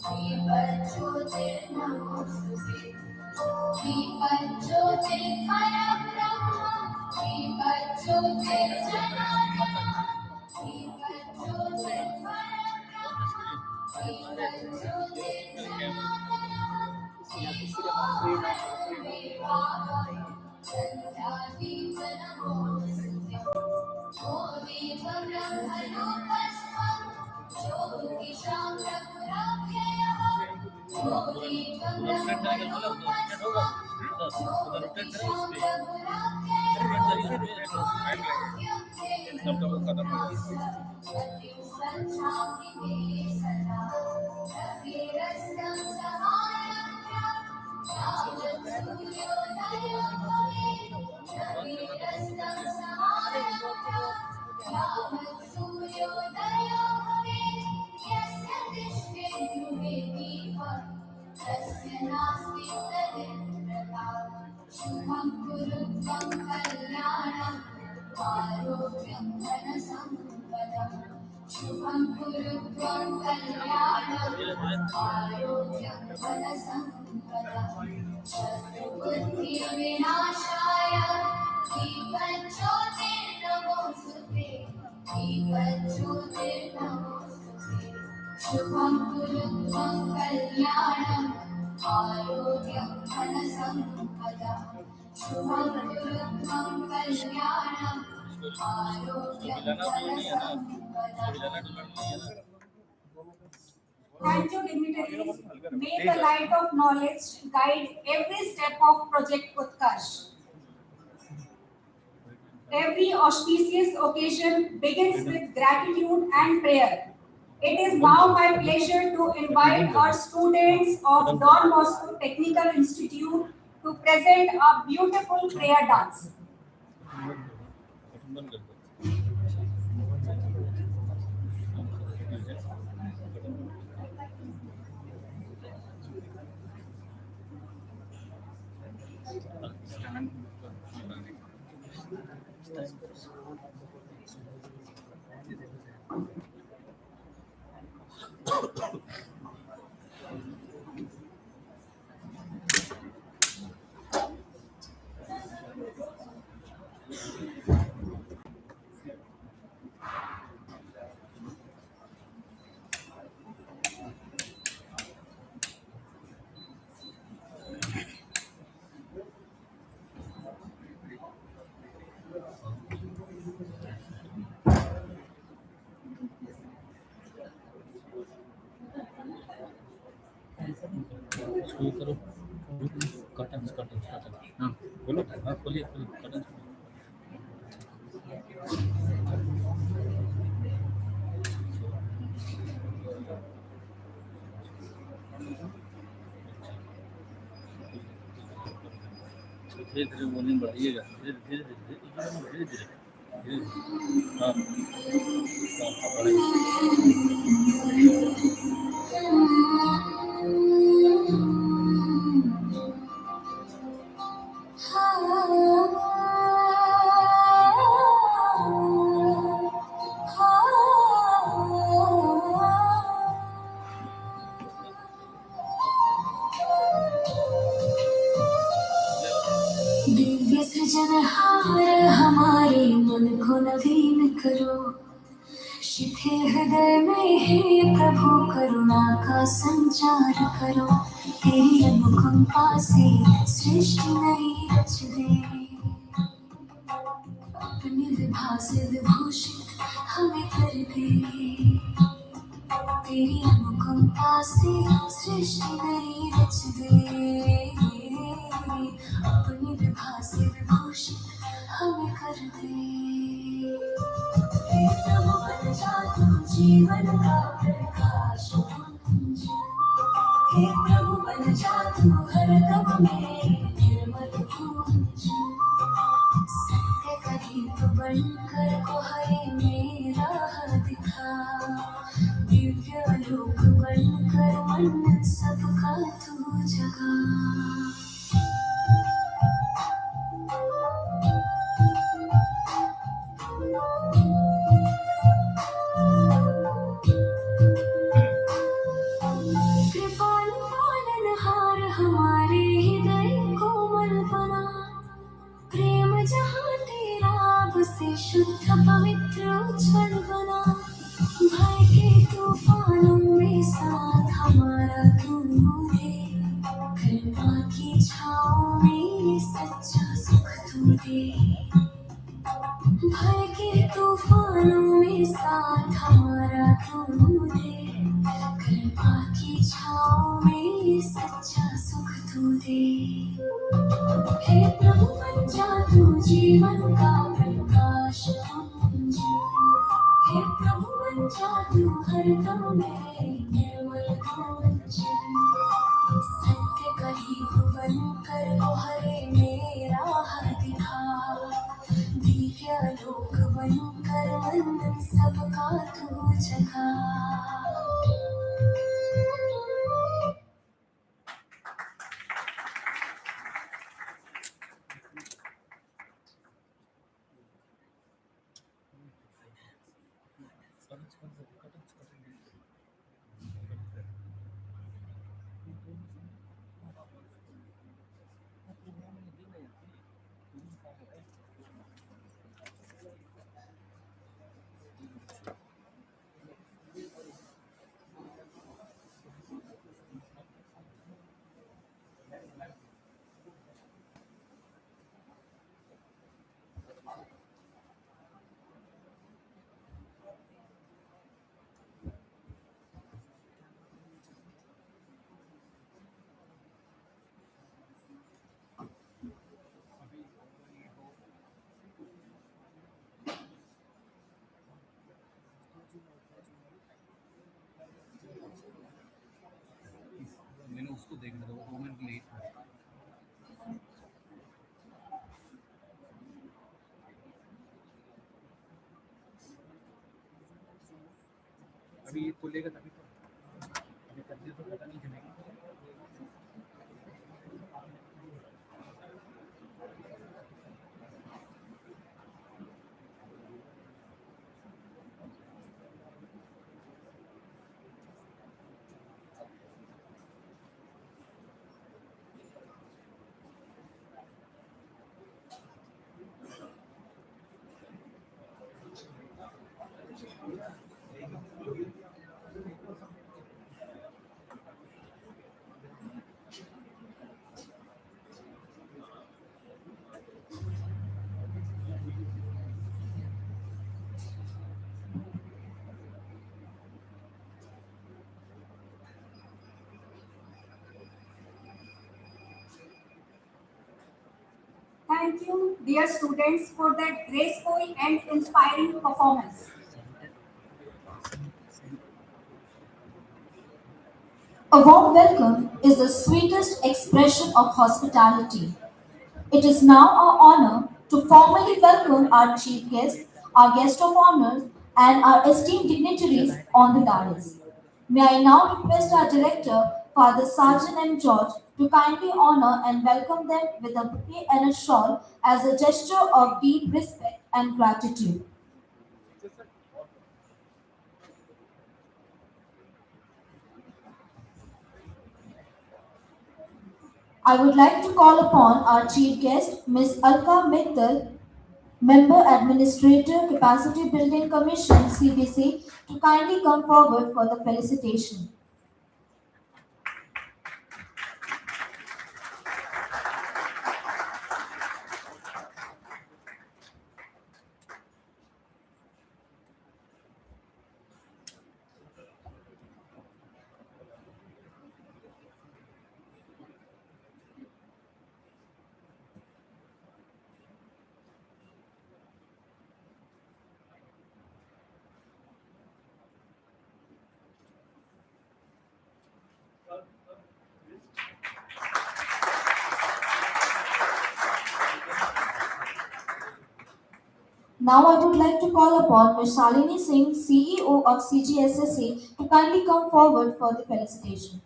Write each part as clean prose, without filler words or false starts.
दीपज्योतिर्नमोऽस्तुते दीपज्योतिर्परब्रह्म दीपज्योतिर्जनार्दनः दीपज्योतिर्परब्रह्म दीपज्योतिर्जनार्दनः सत्यादीपनमोऽस्तुते ओ दीपब्रह्मरूपस्त्वं ज्योतिषां प्रपुराव्ययः ओ दीपब्रह्मरूपस्त्वं ज्योतिषां प्रपुराव्ययः सच्चामि मे सदा रविरस्तं समारभ्य यावत् सूर्योदयो भवेत् रविरस्तं समारभ्य यावत् सूर्योदयो भवेत् यस्य दृष्टे ध्रुवे दीपः तस्य नास्ति तदिन्द्रता शुभं कुरु त्वं कल्याणम् आरोग्यं धनसम्पदम् शुभं कुरु त्वं कल्याणम् आरोग्यं धनसम्पदम् शत्रुबुद्धिविनाशाय दीपज्योतिर्नमोऽस्तुते दीपज्योतिर्नमोऽस्तुते शुभं कुरु त्वं कल्याणम् आरोग्यं धनसम्पदम् शुभं कुरु त्वं कल्याणम् आरोग्यं धनसम्पदम्. Thank you, dignitaries. May the light of knowledge guide every step of Project Utkarsh. Every auspicious occasion begins with gratitude and prayer. It is now my pleasure to invite our students of Don Bosco Technical Institute to present a beautiful prayer dance. धीरे धीरे volume बढ़ाइएगा, धीरे धीरे धीरे धीरे धीरे हाँ दिव्य सृजनहार हमारे मन को नवीन करो, शिथिल हृदय में हे प्रभु करुणा का संचार करो। तेरी अनुकंपा से सृष्टि नई रच दे, अपनी विभा से विभूषित हमें कर दे। तेरी अनुकंपा से सृष्टि नई रच दे, अपनी विभा से विभूषित हमें कर दे। हे प्रभु बन जा तू जीवन का प्रकाश पुंज, हे प्रभु बन जा तू हर दम में निर्मल पुंज। सत्य का दीप बनकर को हरे मेरा दिखा, दिव्य लोक बनकर मन सबका तू जगा। से शुद्ध पवित्र उज्जवल बना, भय के तूफानों में साथ हमारा तू दे, कृपा की छाँव में सच्चा सुख तू दे। भय के तूफानों में साथ हमारा तू दे, कृपा की छाँव में सच्चा सुख तू दे। हे प्रभु बन जा तू जीवन का प्रकाश पुंज, हे प्रभु बन जा तू हरदम मेरे निर्मल कुंज। सत्य कही भुवन कर को हरे मेरा हर दिखा, दिव्य लोक बन कर वंदन सबका तू जगा। मैंने उसको देख लिया था, वो 2 मिनट लेट था। अभी ये खुलेगा तभी तो, अभी कर दिया तो पता नहीं चलेगा। Thank you, dear students, for that graceful and inspiring performance. A warm welcome is the sweetest expression of hospitality. It is now our honor to formally welcome our chief guest, our guest of honor, and our esteemed dignitaries on the dais. May I now request our director, Father Sergeant M. George, to kindly honor and welcome them with a bouquet and a shawl as a gesture of deep respect and gratitude. I would like to call upon our chief guest, Ms. Alka Mittal, Member Administrator Capacity Building Commission CBC, to kindly come forward for the felicitation. Now I would like to call upon Ms. Shalini Singh, CEO of CGSSC, to kindly come forward for the felicitation.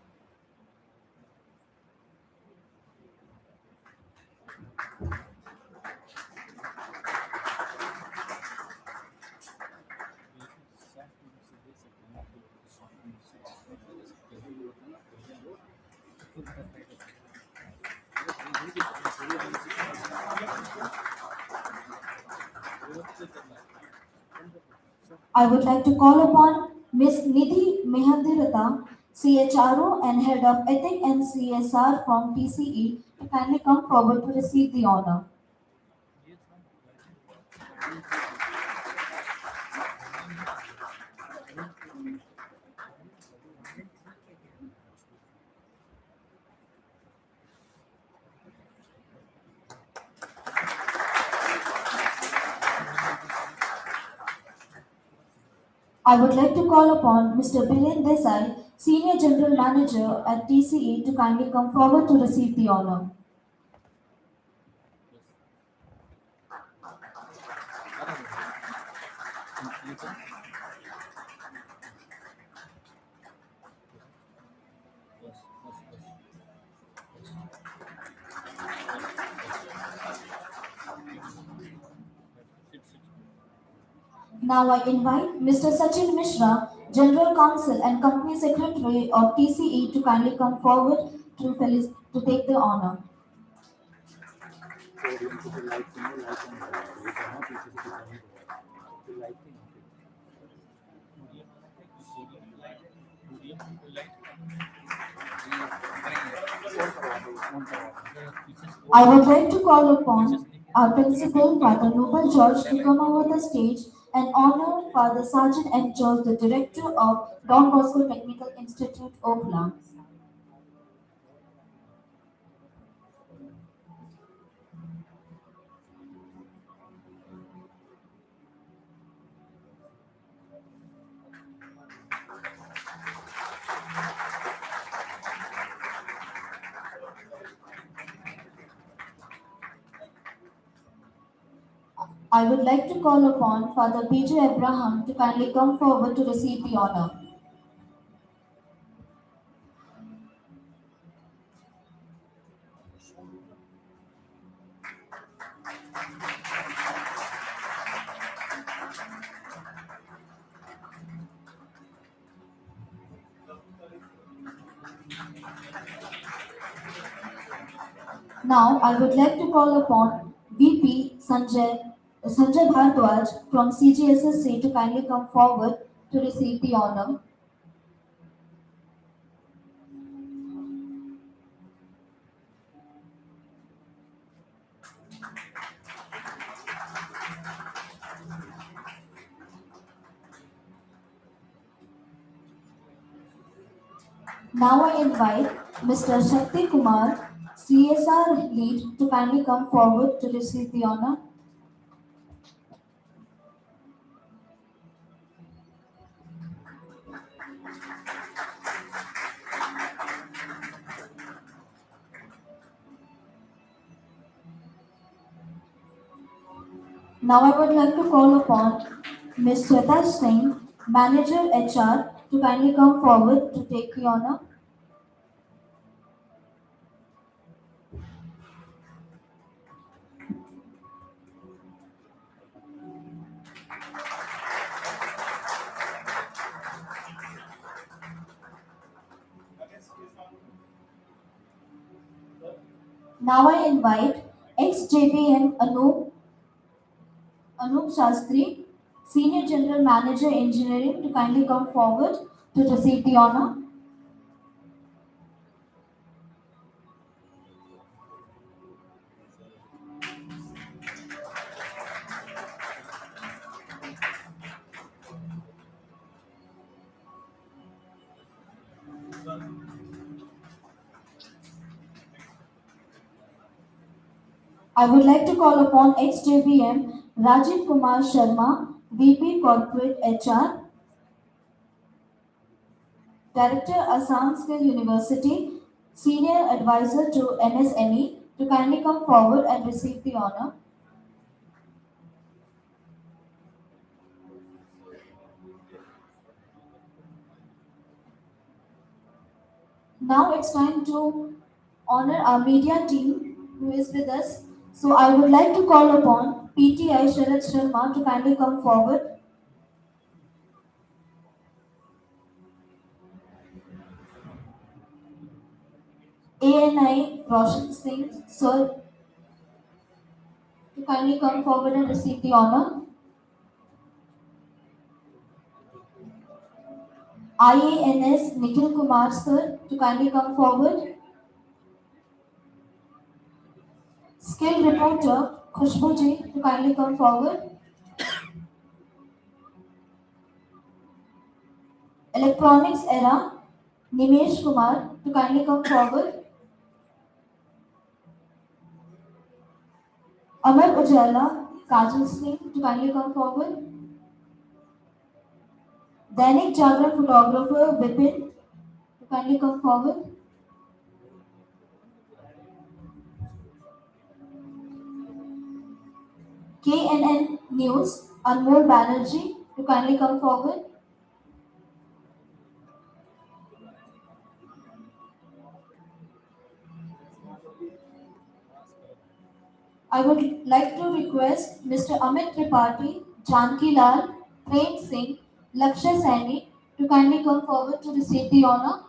I would like to call upon Ms. Nidhi Mehandirata, CHRO and Head of Ethics and CSR from TCE, to kindly come forward to receive the honor. I would like to call upon Mr. Biren Desai, Senior General Manager at TCE, to kindly come forward to receive the honor. Now I invite Mr. Sachin Mishra, General Counsel and Company Secretary of TCE, to kindly come forward to take the honor. I would like to call upon our principal, Father Noble George, to come over the stage and honor Father Sergeant M. George, the Director of Don Bosco Technical Institute, Oakland. I would like to call upon Father B.J. Abraham to kindly come forward to receive the honor. Now, I would like to call upon VP Sanjay Bhardwaj from CGSSC to kindly come forward to receive the honor. Now I invite Mr. Shakti Kumar, CSR Lead, to kindly come forward to receive the honor. Now I would like to call upon Ms. Sweta Singh, Manager HR, to kindly come forward to take the honor. Now I invite ex-JBM Anup Shastri, Senior General Manager Engineering, to kindly come forward to receive the honor. I would like to call upon ex-JBM Rajiv Kumar Sharma, VP Corporate HR, Director Assam Skill University, Senior Advisor to MSME, to kindly come forward and receive the honor. Now it's time to honor our media team who is with us. So I would like to call upon PTI Sharad Sharma to kindly come forward. ANI Roshan Singh, sir, to kindly come forward and receive the honor. IANS Nikhil Kumar sir to kindly come forward. Skill reporter Khushbu ji to kindly come forward. Electronics era Nimesh Kumar to kindly come forward. Amar Ujala Kajal Singh to kindly come forward. Dainik Jagran photographer Vipin to kindly come forward. KNN News Anmol Banerjee to kindly come forward. I would like to request Mr. Amit Tripathi, Janki Lal, Prem Singh, Lakshya Saini to kindly come forward to receive the honor.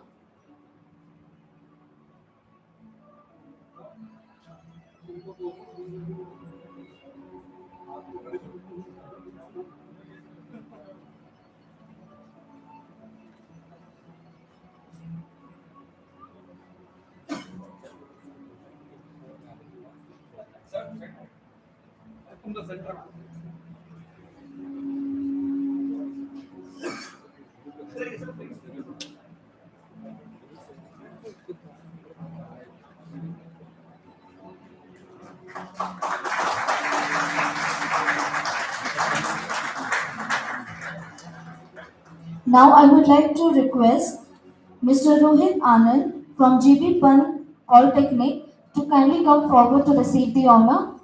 Now I would like to request Mr. Rohit Anand from GB Pan Polytechnic to kindly come forward to receive the honor.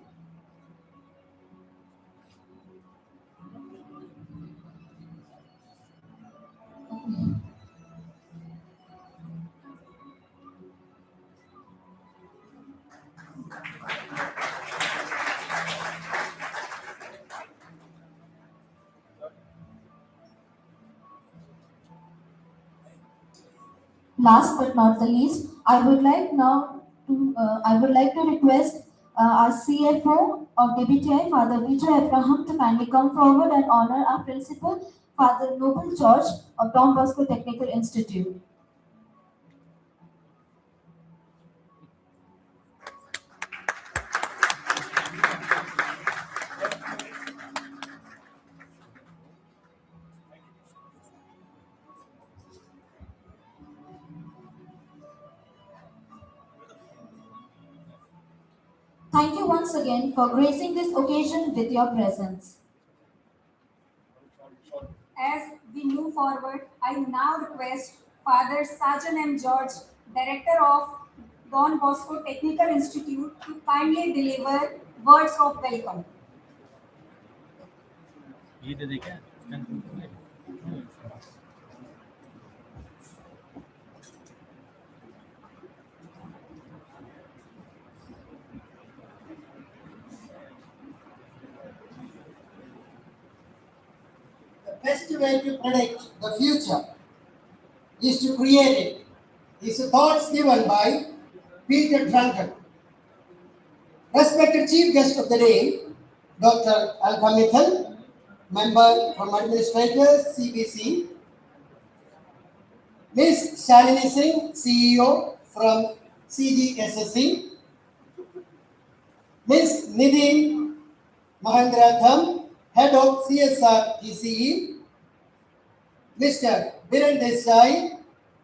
Last but not the least, I would like to request our CFO of DBTI, Father Vijay Abraham, to kindly come forward and honor our principal, Father Noble George of Don Bosco Technical Institute. Thank you once again for gracing this occasion with your presence. As we move forward, I now request Father Sajan M. George, Director of Don Bosco Technical Institute, to kindly deliver words of welcome. ये दे दे क्या The best way to predict the future is to create it. These are thoughts given by Peter Drucker. Respected chief guest of the day, Dr. Alka Mithal, member from Administrators, CBC, Ms. Shalini Singh, CEO from CGSSC, Ms. Nidhi Mahendratham, Head of CSR TCE, Mr. Biren Desai,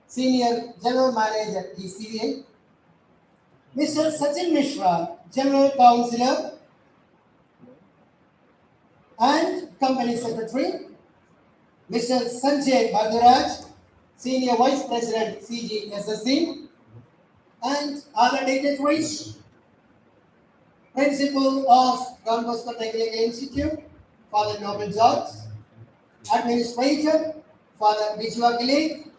Senior General Manager TCA, Mr. Sachin Mishra, General Counsellor and Company Secretary, Mr. Sanjay Bhadaraj, Senior Vice President CGSSC, and other dignitaries, Principal of Don Bosco Technical Institute, Father Noble George, Administrator, Father Bijwa Gile,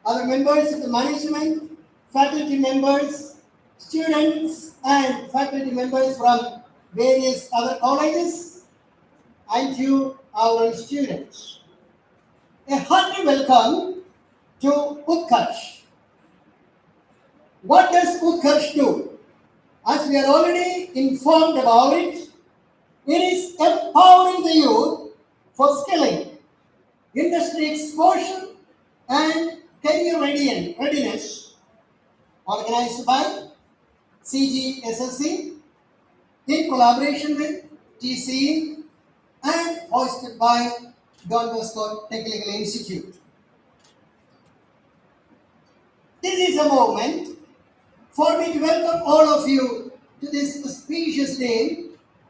other members of the management, faculty members, students, and faculty members from various other colleges, and to our students. A hearty welcome to UTKARSH. What does UTKARSH do? As we are already informed about it, it is empowering the youth for skilling, industry exposure, and Career Readiness, organized by CGSSC in collaboration with TCE and hosted by Don Bosco Technical Institute. This is a moment for me to welcome all of you to this auspicious day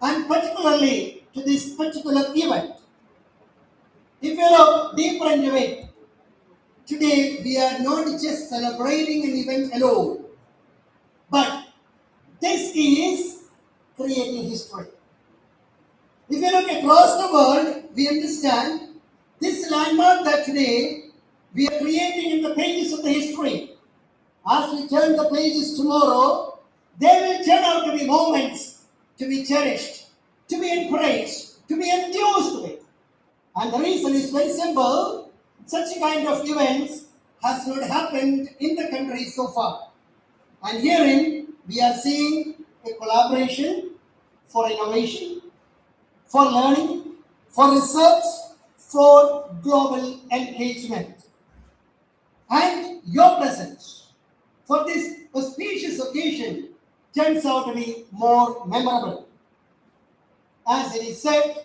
and particularly to this particular event. If you look deeper into it, today we are not just celebrating an event alone, but this is creating history. If you look across the world, we understand this landmark that today we are creating in the pages of the history. As we turn the pages tomorrow, they will turn out to be moments to be cherished, to be encouraged, to be enthused with. And the reason is very simple. Such a kind of events has not happened in the country so far. And herein, we are seeing a collaboration for innovation, for learning, for research, for global engagement. And your presence for this auspicious occasion turns out to be more memorable. As it is said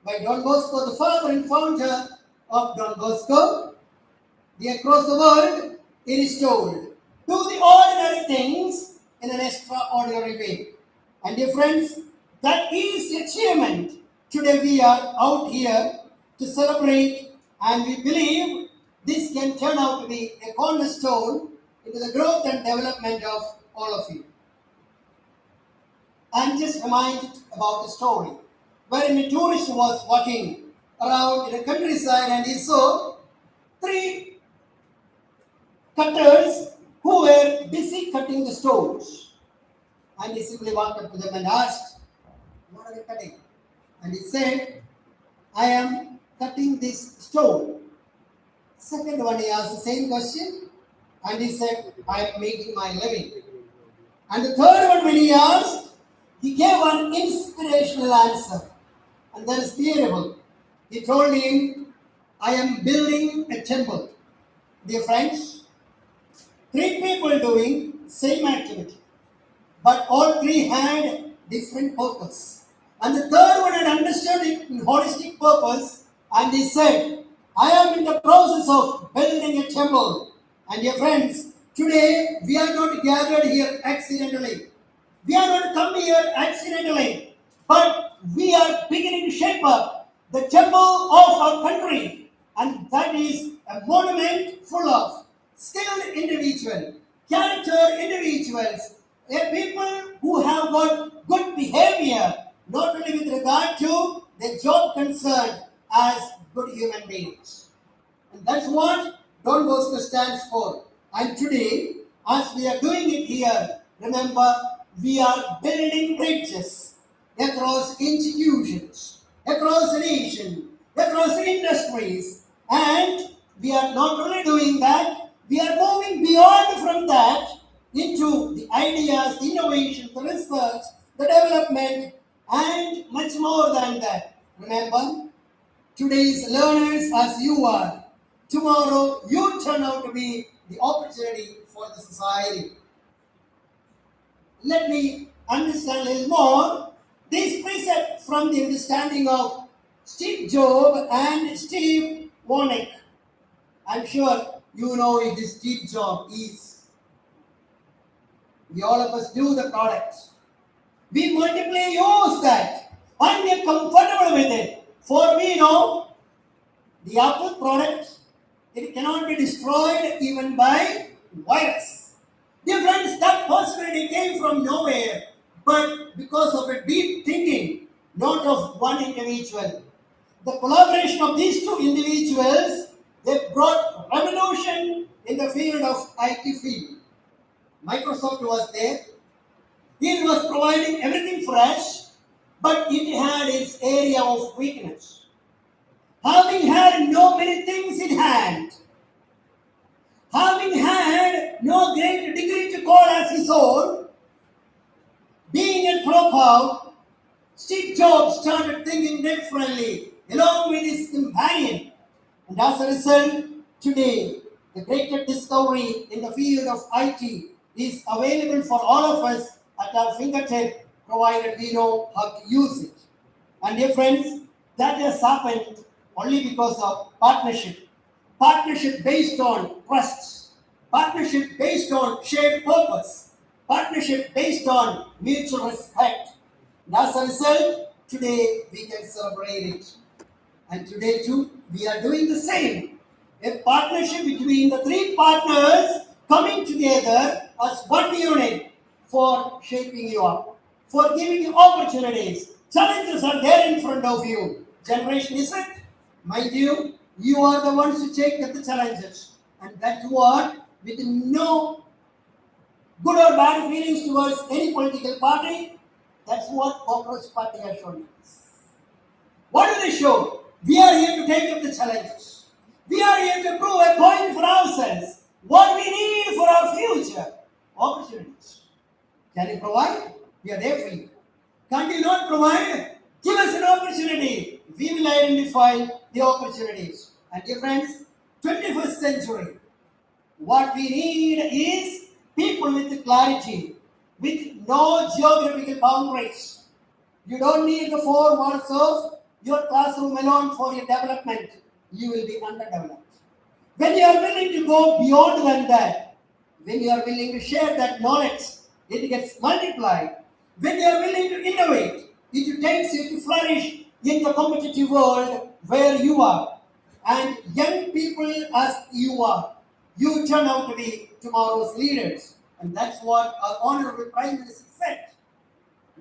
by Don Bosco, the father and founder of Don Bosco, across the world, it is told, do the ordinary things in an extraordinary way. And dear friends, that is the achievement. Today we are out here to celebrate, and we believe this can turn out to be a cornerstone into the growth and development of all of you. I'm just reminded about the story wherein a tourist was walking around in the countryside and he saw three cutters who were busy cutting the stones. And he simply walked up to them and asked, what are they cutting? And he said, I am cutting this stone. Second one, he asked the same question and he said, I am making my living. And the third one, when he asked, he gave an inspirational answer. And that is beautiful. He told him, I am building a temple. Dear friends, three people doing same activity, but all three had different purpose. And the third one had understood it in holistic purpose, and he said, I am in the process of building a temple. And dear friends, today we are not gathered here accidentally. We are not come here accidentally, but we are beginning to shape up the temple of our country. And that is a monument full of skilled individuals, character individuals, people who have got good behavior, not only with regard to their job concern as good human beings. And that's what Don Bosco stands for. And today, as we are doing it here, remember, we are building bridges across institutions, across the nation, across the industries. And we are not only doing that, we are moving beyond from that into the ideas, the innovation, the research, the development, and much more than that. Remember, today's learners as you are, tomorrow you turn out to be the opportunity for the society. Let me understand a little more this precept from the understanding of Steve Jobs and Steve Wozniak. I'm sure you know who this Steve Jobs is. We all of us do the products. We multiply use that and we are comfortable with it. For we know the Apple product, it cannot be destroyed even by virus. Dear friends, that possibility came from nowhere, but because of a deep thinking, not of one individual. The collaboration of these two individuals, they brought revolution in the field of IT field. Microsoft was there. It was providing everything fresh, but it had its area of weakness. Having had no many things in hand, having had no great degree to call as his own, being a dropout, Steve Jobs started thinking differently along with his companion. And as a result, today The greatest discovery in the field of IT is available for all of us at our fingertip, provided we know how to use it. And dear friends, that has happened only because of partnership. Partnership based on trust. Partnership based on shared purpose. Partnership based on mutual respect. And as a result, today we can celebrate it. And today too, we are doing the same. A partnership between the three partners coming together as one unit for shaping you up, for giving you opportunities. Challenges are there in front of you. Generation is it? Mind you, you are the ones to take up the challenges. And that's what, with no good or bad feelings towards any political party, that's what Cockroach Party has shown us. What do they show? We are here to take up the challenges. We are here to prove a point for ourselves. What we need for our future. Opportunities. Can you provide? We are there for you. Can't you not provide? Give us an opportunity. We will identify the opportunities. And dear friends, 21st century, what we need is people with clarity, with no geographical boundaries. You don't need the four walls of your classroom alone for your development. You will be underdeveloped. When you are willing to go beyond than that, when you are willing to share that knowledge, it gets multiplied. When you are willing to innovate, it takes you to flourish in the competitive world where you are. And young people as you are, you turn out to be tomorrow's leaders. And that's what our Honorable Prime Minister said.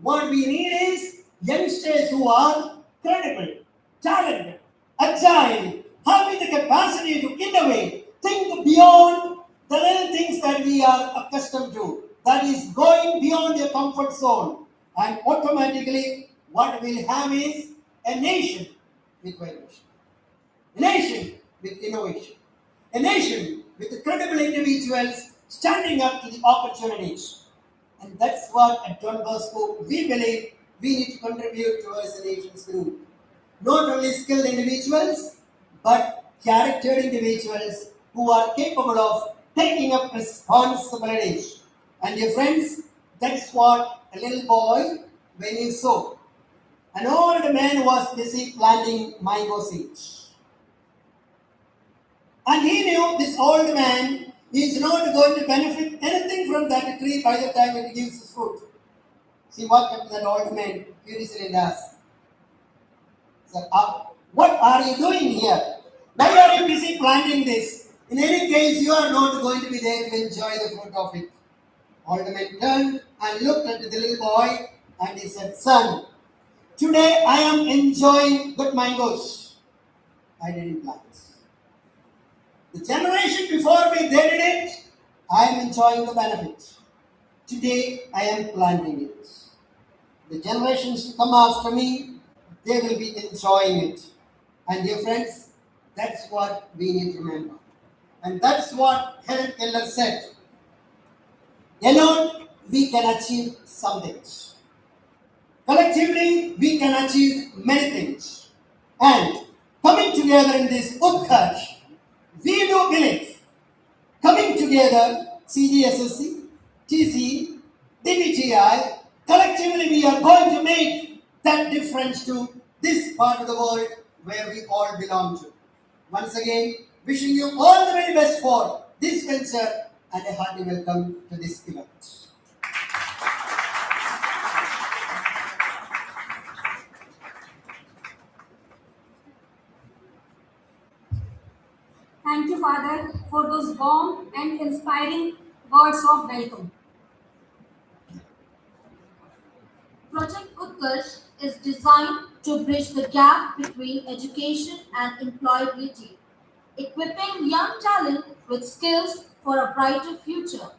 What we need is youngsters who are credible, talented, agile, having the capacity to innovate, think beyond the little things that we are accustomed to. That is going beyond your comfort zone. And automatically, what we'll have is a nation with vibration, a nation with innovation, a nation with credible individuals standing up to the opportunities. And that's what at Don Bosco we believe we need to contribute towards the nation's growth. Not only skilled individuals, but charactered individuals who are capable of taking up responsibilities. And dear friends, that's what a little boy, when he saw an old man was busy planting mango seeds. And he knew this old man is not going to benefit anything from that tree by the time it gives fruit. See what happened to that old man curiously asked. Said, what are you doing here? Why are you busy planting this? In any case, you are not going to be there to enjoy the fruit of it. Old man turned and looked at the little boy and he said, son, today I am enjoying good mangoes. I didn't plant. The generation before me, they did it. I am enjoying the benefit. Today, I am planting it. The generations to come after me, they will be enjoying it. And dear friends, that's what we need to remember. And that's what Helen Keller said. Alone, we can achieve some things. Collectively, we can achieve many things. And coming together in this UTKARSH, we do believe, coming together, CGSSC, TCE, DBTI, collectively we are going to make that difference to this part of the world where we all belong to. Once again, wishing you all the very best for this venture and a hearty welcome to this event. Thank you, Father, for those warm and inspiring words of welcome. Project Utkarsh is designed to bridge the gap between education and employability, equipping young talent with skills for a brighter future.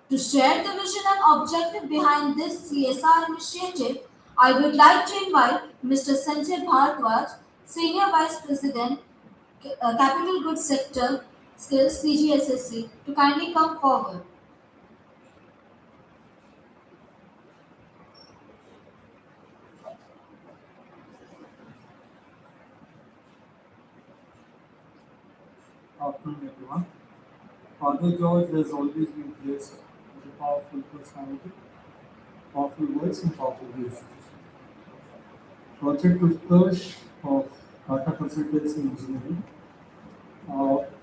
To share the vision and objective behind this CSR initiative, I would like to invite Mr. Sanjay Bharadwaj, Senior Vice President, Capital Goods Sector Skills CGSSC, to kindly come forward. Afternoon, everyone. Father George has always been blessed with a powerful personality, powerful voice, and powerful vision. Project UTKARSH of Data Consultancy Engineering,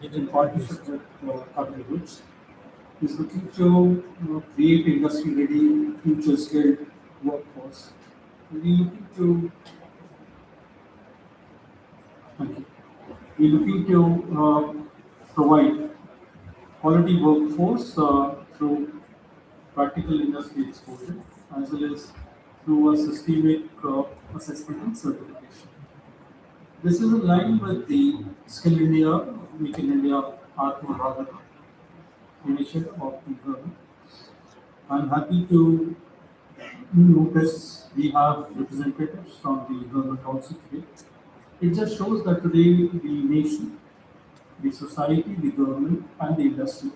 in partnership with Capital Goods, is looking to create industry-ready, future-skilled workforce. We're looking to thank you. We're looking to provide quality workforce through practical industry exposure as well as through a systemic assessment and certification. This is in line with the Skill India, Make in India, Atmanirbhar initiative of the government. I'm happy to notice we have representatives from the government also today. It just shows that today the nation, the society, the government, and the industry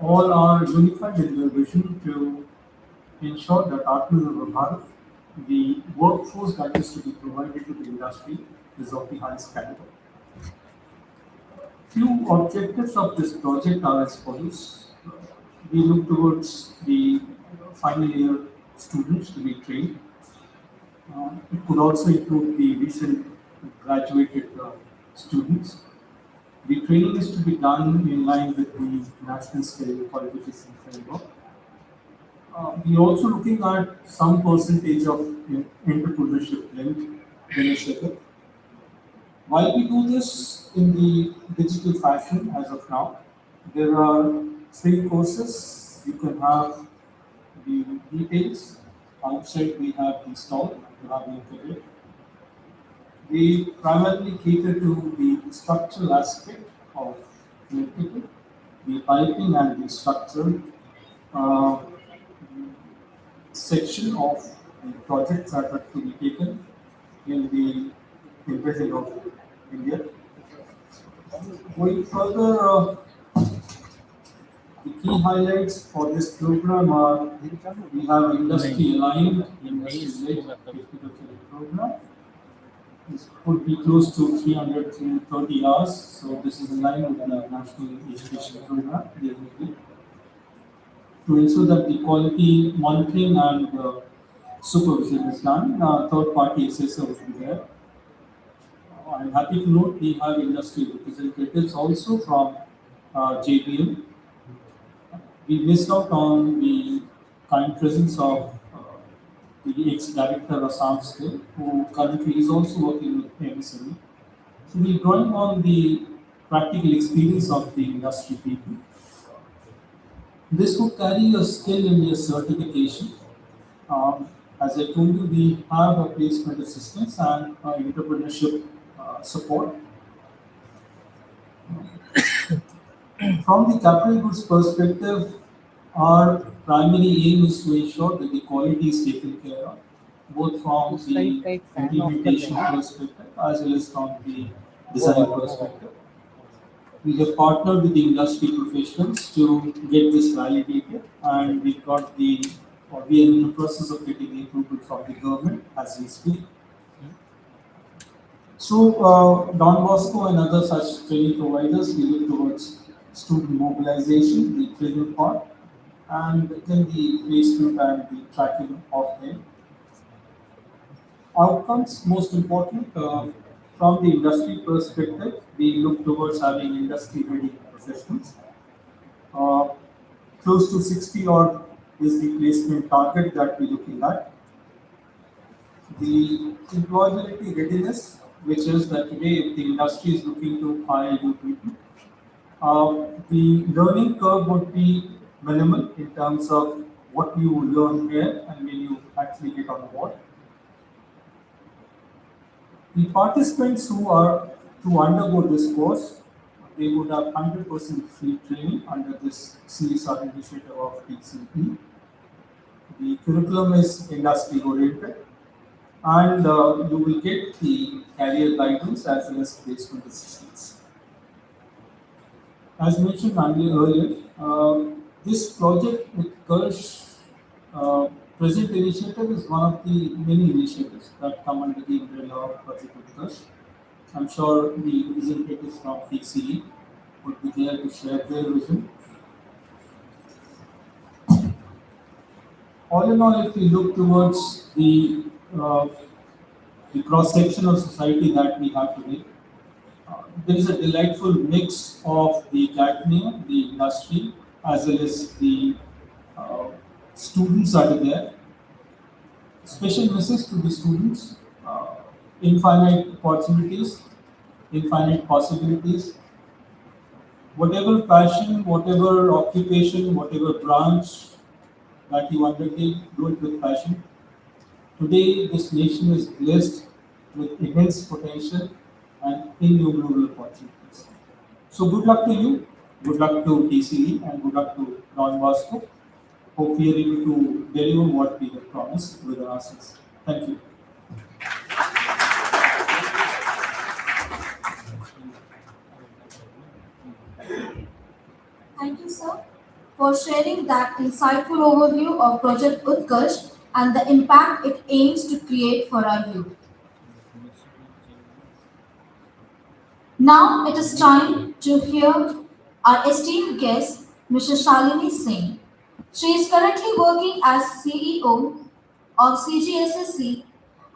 all are unified in their vision to ensure that Atmanirbhar Bharat, the workforce that is to be provided to the industry, is of the highest caliber. Few objectives of this project are as follows. We look towards the final year students to be trained. It could also include the recent graduated students. The training is to be done in line with the national skill qualification framework. We are also looking at some percentage of entrepreneurship linked initiative. While we do this in the digital fashion as of now, there are 3 courses. You can have the details. Outside we have the stall, you have the internet. We primarily cater to the structural aspect of electrical, the piping and the structural uh, section of the projects that are to be taken in the President of India. Going further, the key highlights for this program are we have industry aligned, industry-led technical program. This could be close to 300 to 30 hours, so this is in line with the national education program. To ensure that the quality monitoring and supervision is done, third-party assessor will be there. I'm happy to note we have industry representatives also from JBM. We missed out on the kind presence of the ex-director of Skill, who currently is also working with MSME. So we're drawing on the practical experience of the industry people. This would carry a skill in your certification. As I told you, we have a placement assistance and entrepreneurship support. From the capital goods perspective, our primary aim is to ensure that the quality is taken care of, both from the implementation perspective as well as from the design perspective. We have partnered with the industry professionals to get this validated, and we got the, or we are in the process of getting the approval from the government as we speak. So, Don Bosco and other such training providers, we look towards student mobilization, the training part, and then the placement and the tracking of them. Outcomes, most important, from the industry perspective, we look towards having industry-ready professionals. Uh, Close to 60 odd is the placement target that we're looking at. The employability readiness, which is that today if the industry is looking to hire new people, the learning curve would be minimal in terms of what you learn here and when you actually get on board. The participants who are to undergo this course, they would have 100% free training under this CSR initiative of TCE. The curriculum is industry oriented, and you will get the career guidance as well as placement assistance. As mentioned earlier, this project with UTKARSH present initiative is one of the many initiatives that come under the umbrella of Project UTKARSH. I'm sure the representatives from TCE would be there to share their vision all in all, if we look towards the cross section of society that we have today, there is a delightful mix of the academia, the industry, as well as the uh, students are there. Special message to the students, infinite opportunities, infinite possibilities. Whatever passion, whatever occupation, whatever branch that you undertake, do it with passion. Today, this nation is blessed with immense potential and innumerable opportunities. So, good luck to you, good luck to TCE, and good luck to Don Bosco. Hope we are able to deliver what we have promised with our assets. Thank you. Thank you, sir, for sharing that insightful overview of Project Utkarsh and the impact it aims to create for our youth. Now it is time to hear our esteemed guest, Mrs. Shalini Singh. She is currently working as CEO of CGSSC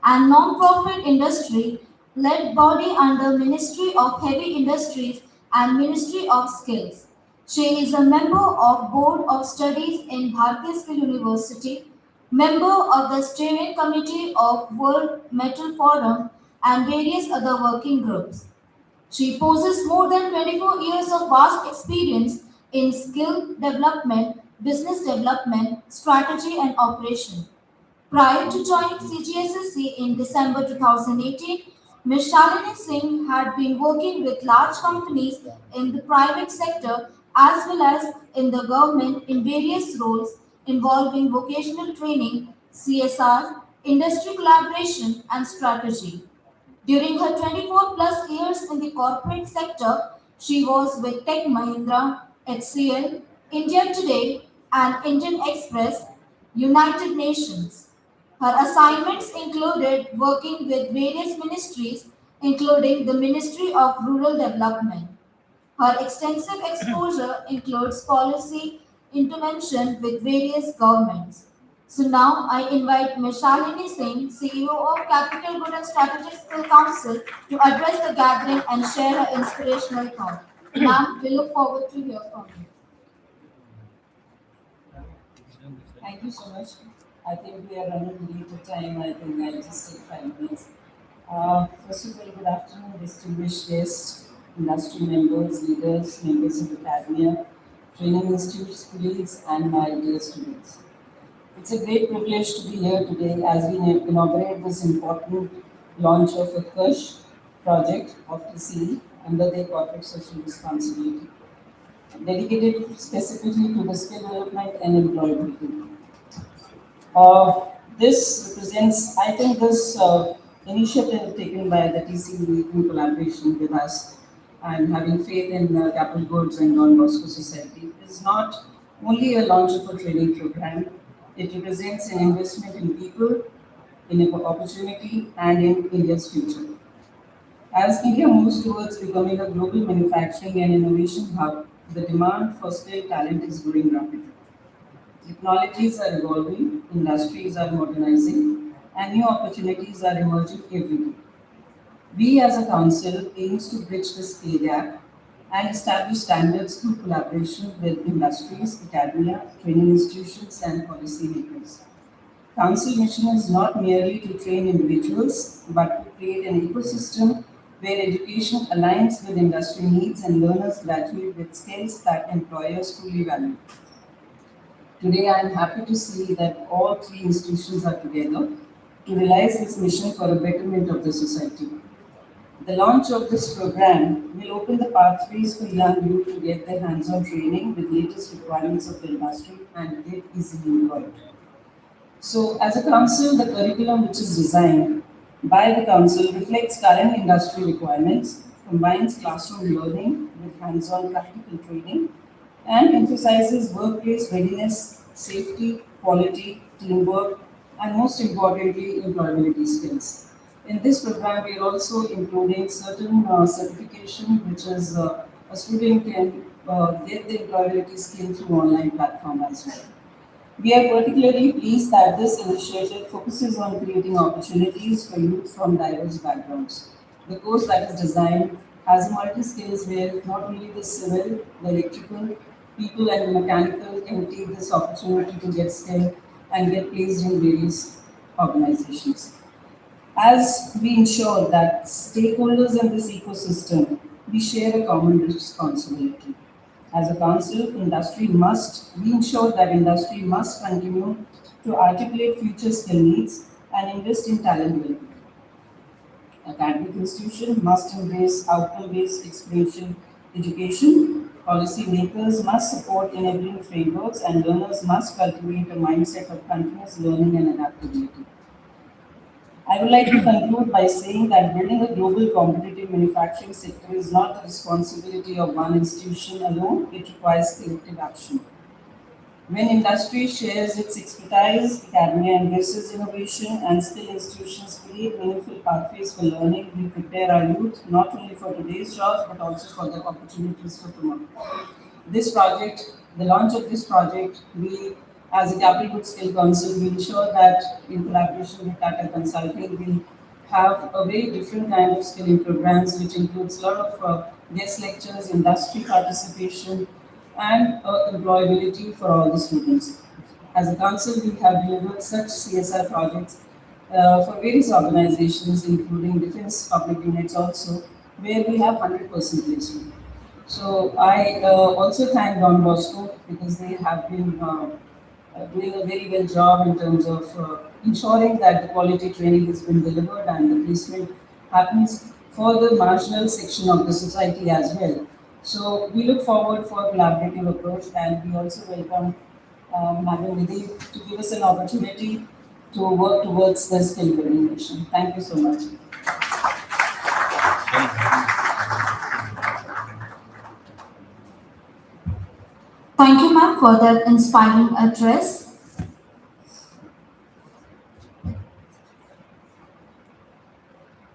and non-profit industry led body under Ministry of Heavy Industries and Ministry of Skills. She is a member of Board of Studies in Bharatiya Skill University, member of the Steering Committee of World Metal Forum and various other working groups. She possesses more than 24 years of vast experience in skill development, business development, strategy, and operation. Prior to joining CGSSC in December 2018, Ms. Shalini Singh had been working with large companies in the private sector as well as in the government in various roles involving vocational training, CSR, industry collaboration, and strategy. During her 24 plus years in the corporate sector, she was with Tech Mahindra, HCL, India Today, and Indian Express, United Nations. Her assignments included working with various ministries, including the Ministry of Rural Development. Her extensive exposure includes policy intervention with various governments. So now I invite Ms. Shalini Singh, CEO of Capital Good and Strategic Skill Council, to address the gathering and share her inspirational thought. Ma'am, we look forward to hear from you. Thank you so much. I think we are running late for time. I think I'll just take 5 minutes. First of all, good afternoon, distinguished guests, industry members, leaders, members of academia, training institutes, colleagues, and my dear students. It's a great privilege to be here today as we inaugurate this important launch of a UTKARSH project of TCE under the corporate social responsibility, dedicated specifically to the skill development and employability. This represents, I think, this initiative taken by the TCE in collaboration with us and having faith in Capital Goods and Don Bosco Society is not only a launch of a training program, it represents an investment in people, in opportunity, and in India's future. As India moves towards becoming a global manufacturing and innovation hub, the demand for skilled talent is growing rapidly. Technologies are evolving, industries are modernizing, and new opportunities are emerging every day. We as a council aims to bridge this pay gap and establish standards through collaboration with industries, academia, training institutions, and policymakers. Council mission is not merely to train individuals, but to create an ecosystem where education aligns with industry needs and learners graduate with skills that employers truly value. Today, I am happy to see that all three institutions are together to realize this mission for a betterment of the society. The launch of this program will open the pathways for young youth to get their hands-on training with latest requirements of the industry and get easily employed. So, as a council, the curriculum which is designed by the council reflects current industry requirements, combines classroom learning with hands-on practical training, and emphasizes workplace readiness, safety, quality, teamwork, and most importantly, employability skills. In this program, we are also including certain certification, which is a student can get the employability skill through online platform as well. We are particularly pleased that this initiative focuses on creating opportunities for youth from diverse backgrounds. The course that is designed has multi-skills where not only the civil, the electrical, people and the mechanical can take this opportunity to get skill and get placed in various organizations. As we ensure that stakeholders in this ecosystem, we share a common responsibility. As a council, we ensure that industry must continue to articulate future skill needs and invest in talent development. Academic institution must embrace outcome-based experiential education. Policymakers must support enabling frameworks and learners must cultivate a mindset of continuous learning and adaptability. I would like to conclude by saying that building a global competitive manufacturing sector is not the responsibility of one institution alone, it requires collective action. When industry shares its expertise, academia embraces innovation, and skill institutions create meaningful pathways for learning, we prepare our youth not only for today's jobs but also for the opportunities for tomorrow. The launch of this project, we as a Capital Good Skill Council will ensure that in collaboration with Tata Consulting, we have a very different kind of skilling programs which includes a lot of guest lectures, industry participation, and employability for all the students. As a council, we have delivered such CSR projects for various organizations, including defense public units also, where we have 100% placement. So I also thank Don Bosco because they have been doing a very well job in terms of ensuring that the quality training has been delivered and the placement happens for the marginal section of the society as well. So we look forward for a collaborative approach and we also welcome Madam Nidhi to give us an opportunity to work towards the skill building mission. Thank you so much. Thank you, ma'am, for that inspiring address.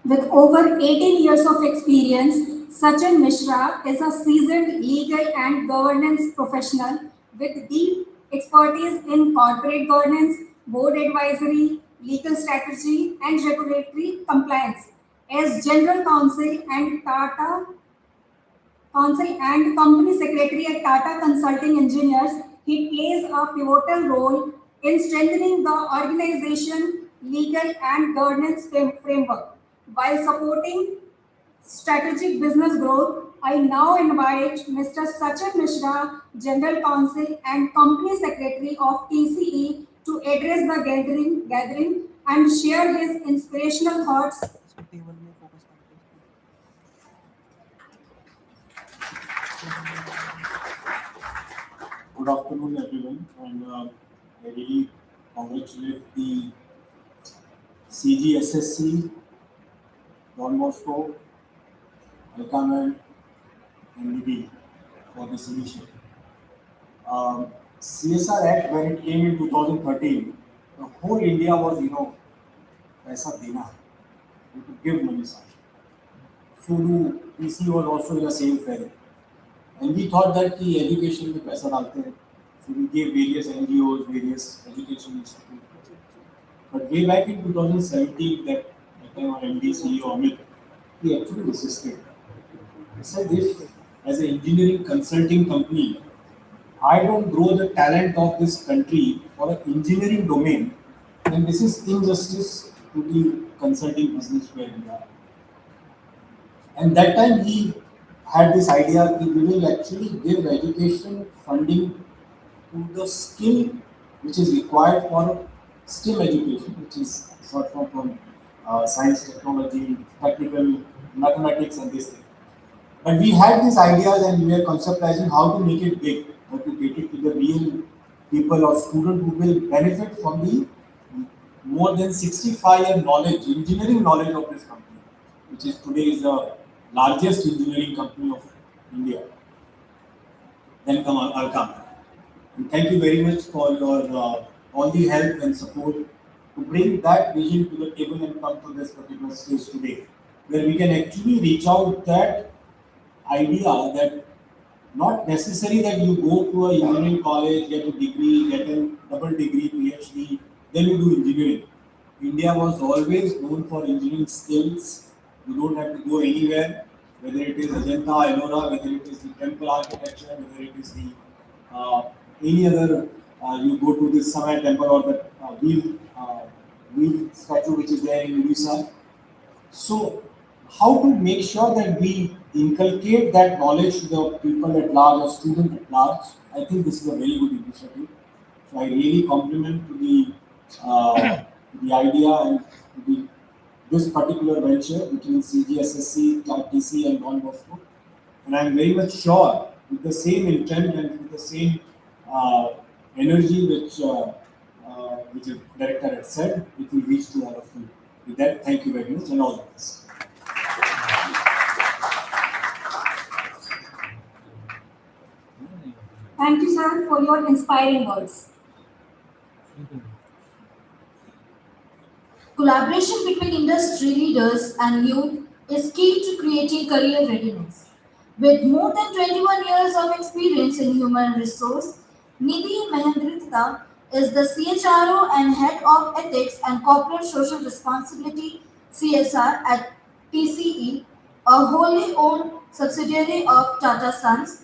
With over 18 years of experience, Sachin Mishra is a seasoned legal and governance professional with deep expertise in corporate governance, board advisory, legal strategy, and regulatory compliance. As General Counsel and Company Secretary at Tata Consulting Engineers, he plays a pivotal role in strengthening the organization legal and governance framework while supporting strategic business growth. I now invite Mr. Sachin Mishra, General Counsel and Company Secretary of TCE, to address the gathering and share his inspirational thoughts. Good afternoon, everyone, and I really congratulate the CGSSC, Don Bosco, Alkaman, and Nidhi for this initiative. CSR Act, when it came in 2013, the whole India was, paisa dena, you could give money. So PC was also in the same ferry. And we thought that the education में पैसा डालते हैं, so we gave various NGOs, various education institutes. But way back in 2017, that time our MD CEO Amit, he actually resisted. He said, if as an engineering consulting company, I don't grow the talent of this country for an engineering domain, then this is injustice to the consulting business where we are. And that time he had this idea that we will actually give education funding to the skill which is required for STEM education, which is short form from science, technology, technical, mathematics, and this thing. But we had these ideas and we were conceptualizing how to make it big, how to get it to the real people or students who will benefit from the more than 65-year knowledge, engineering knowledge of this company, which is today is the largest engineering company of India. Then come Alkaman. And thank you very much for your all the help and support to bring that vision to the table and come to this particular stage today, where we can actually reach out that idea that not necessary that you go to a engineering college, get a degree, get a double degree, PhD, then you do engineering. India was always known for engineering skills. You don't have to go anywhere, whether it is Ajanta, Ellora, whether it is the temple architecture, whether it is the any other. You go to the Samay temple or the wheel statue which is there in Odisha. So, how to make sure that we inculcate that knowledge to the people at large or students at large? I think this is a very good initiative. So, I really compliment to the idea and to this particular venture between CGSSC, TCE, and Don Bosco. And I'm very much sure with the same intent and with the same uh, energy which the director had said, it will reach to all of you. With that, thank you very much and all the best. Thank you, sir, for your inspiring words. Collaboration between industry leaders and youth is key to creating career readiness. With more than 21 years of experience in human resource, Nidhi Mahendrita is the CHRO and Head of Ethics and Corporate Social Responsibility (CSR) at TCE, a wholly owned subsidiary of Tata Sons.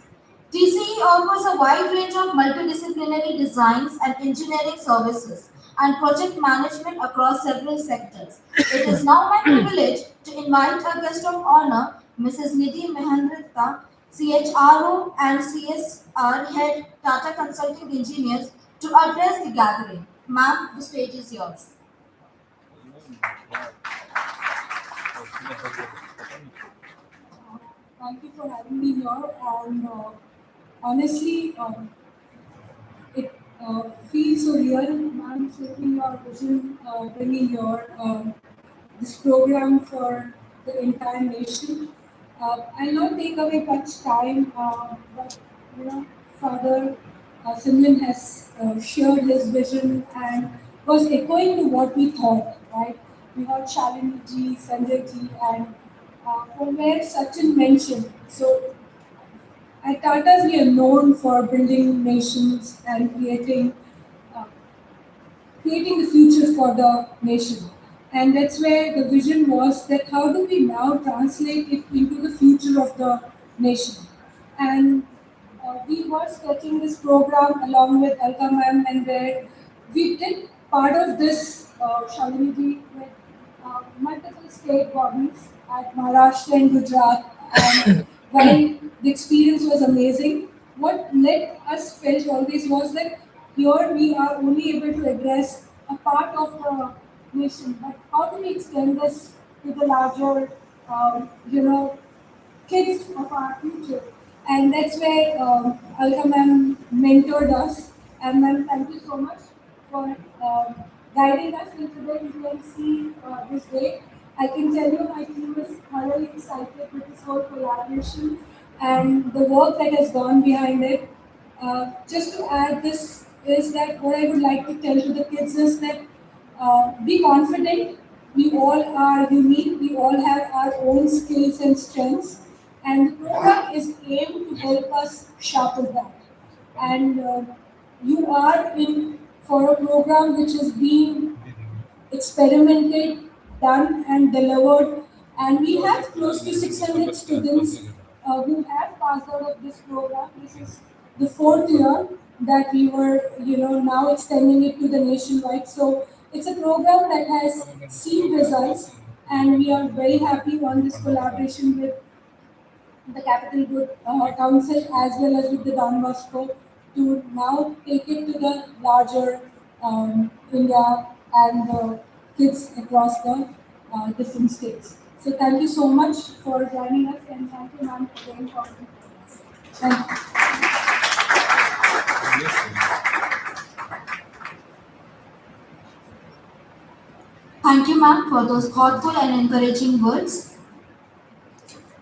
TCE offers a wide range of multidisciplinary designs and engineering services and project management across several sectors. It is now my privilege to invite our guest of honor, Mrs. Nidhi Mahendrita, CHRO and CSR Head Tata Consulting Engineers, to address the gathering. Ma'am, the stage is yours. Thank you for having me here. And honestly, it feels so real. I'm shaping your vision, bringing your this program for the entire nation. I'll not take away much time, but Father Simran has shared his vision and was echoing to what we thought. Right, we heard Shalini ji, Sanjay ji, and from where Sachin mentioned. So at Tata's, we are known for building nations and uh, creating the future for the nation. And that's where the vision was that how do we now translate it into the future of the nation. And we were sketching this program along with Alka ma'am, and where we did part of this Shalini ji with multiple state bodies at Maharashtra and Gujarat. And while the experience was amazing, what let us felt always was that here we are only able to address a part of the nation, but how do we extend this to the larger, kids of our future? And that's where Alka ma'am mentored us. And ma'am, thank you so much for guiding us. And today we can see this day. I can tell you my team is thoroughly excited with this whole collaboration and the work that has gone behind it. Just to add this is that what I would like to tell to the kids is that be confident. We all are unique. We all have our own skills and strengths. And the program is aimed to help us sharpen that. And you are in for a program which is being experimented, done, and delivered. And we have close to 600 students who have passed out of this program. This is the fourth year that we were, now extending it to the nationwide. So it's a program that has seen results, and we are very happy on this collaboration with the Capital Good Council as well as with the Don Bosco to now take it to the larger India and the kids across the different states. So thank you so much for joining us, and thank you, ma'am, again for us. Thank you. Thank you, ma'am, for those thoughtful and encouraging words.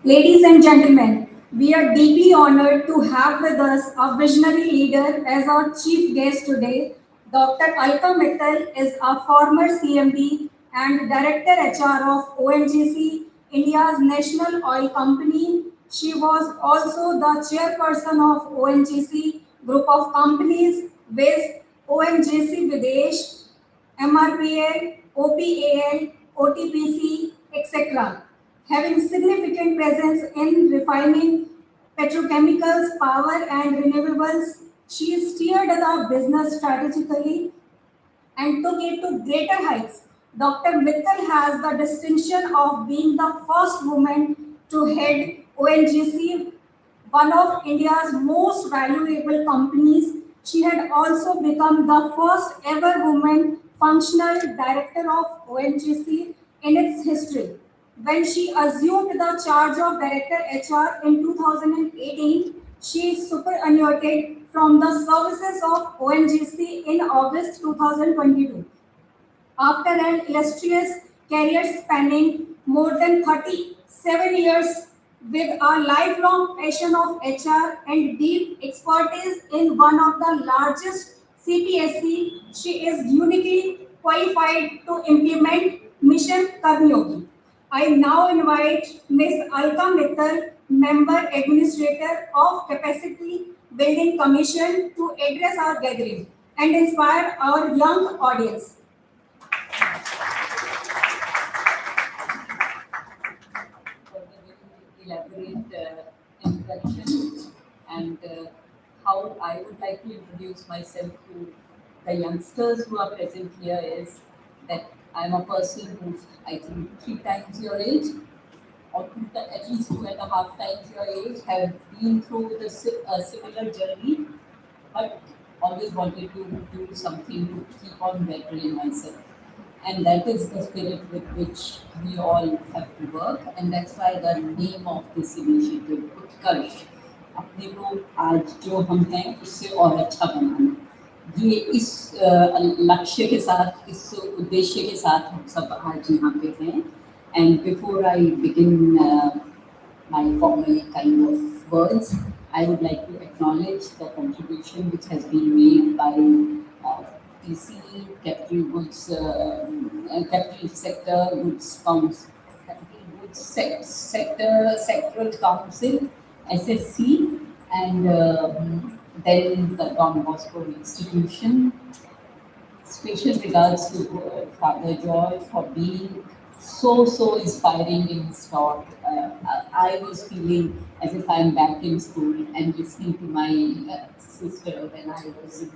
Ladies and gentlemen, we are deeply honored to have with us a visionary leader as our chief guest today. Dr. Alka Mittal is a former CMD and Director HR of ONGC, India's national oil company, She was also the chairperson of ONGC group of companies with ONGC Videsh, MRPL, OPAL, OTPC, etc. Having significant presence in refining, petrochemicals, power and renewables, she steered the business strategically and took it to greater heights. Dr. Mittal has the distinction of being the first woman to head ONGC, one of India's most valuable companies. She had also become the first ever woman functional director of ONGC in its history. When she assumed the charge of Director HR in 2018, she superannuated from the services of ONGC in August 2022. After an illustrious career spanning more than 37 years with a lifelong passion of HR and deep expertise in one of the largest CPSC, she is uniquely qualified to implement Mission Karmyogi. I now invite Ms. Alka Mittal, Member Administrator of Capacity Building Commission, to address our gathering and inspire our young audience. For the very elaborate introduction and how I would like to introduce myself to the youngsters who are present here is that I'm a person who's, I think, 3 times your age, or at least 2.5 times your age, have been through a similar journey, but always wanted to do something to keep on bettering myself. And that is the spirit with which we all have to work, and that's why the name of this initiative, UTKARSH, अपने को आज जो हम हैं उससे और अच्छा बनाना, ये इस लक्ष्य के साथ, इस उद्देश्य के साथ हम सब आज यहाँ पे हैं. And before I begin my formal kind of words, I would like to acknowledge the contribution which has been made by TCE, Capital Goods, Capital Sector Goods Council, Capital Goods Sectoral Council, SSC, and then the Don Bosco Institution. Special regards to Father Joy for being so inspiring in his talk. I was feeling as if I'm back in school and listening to my sister when I was in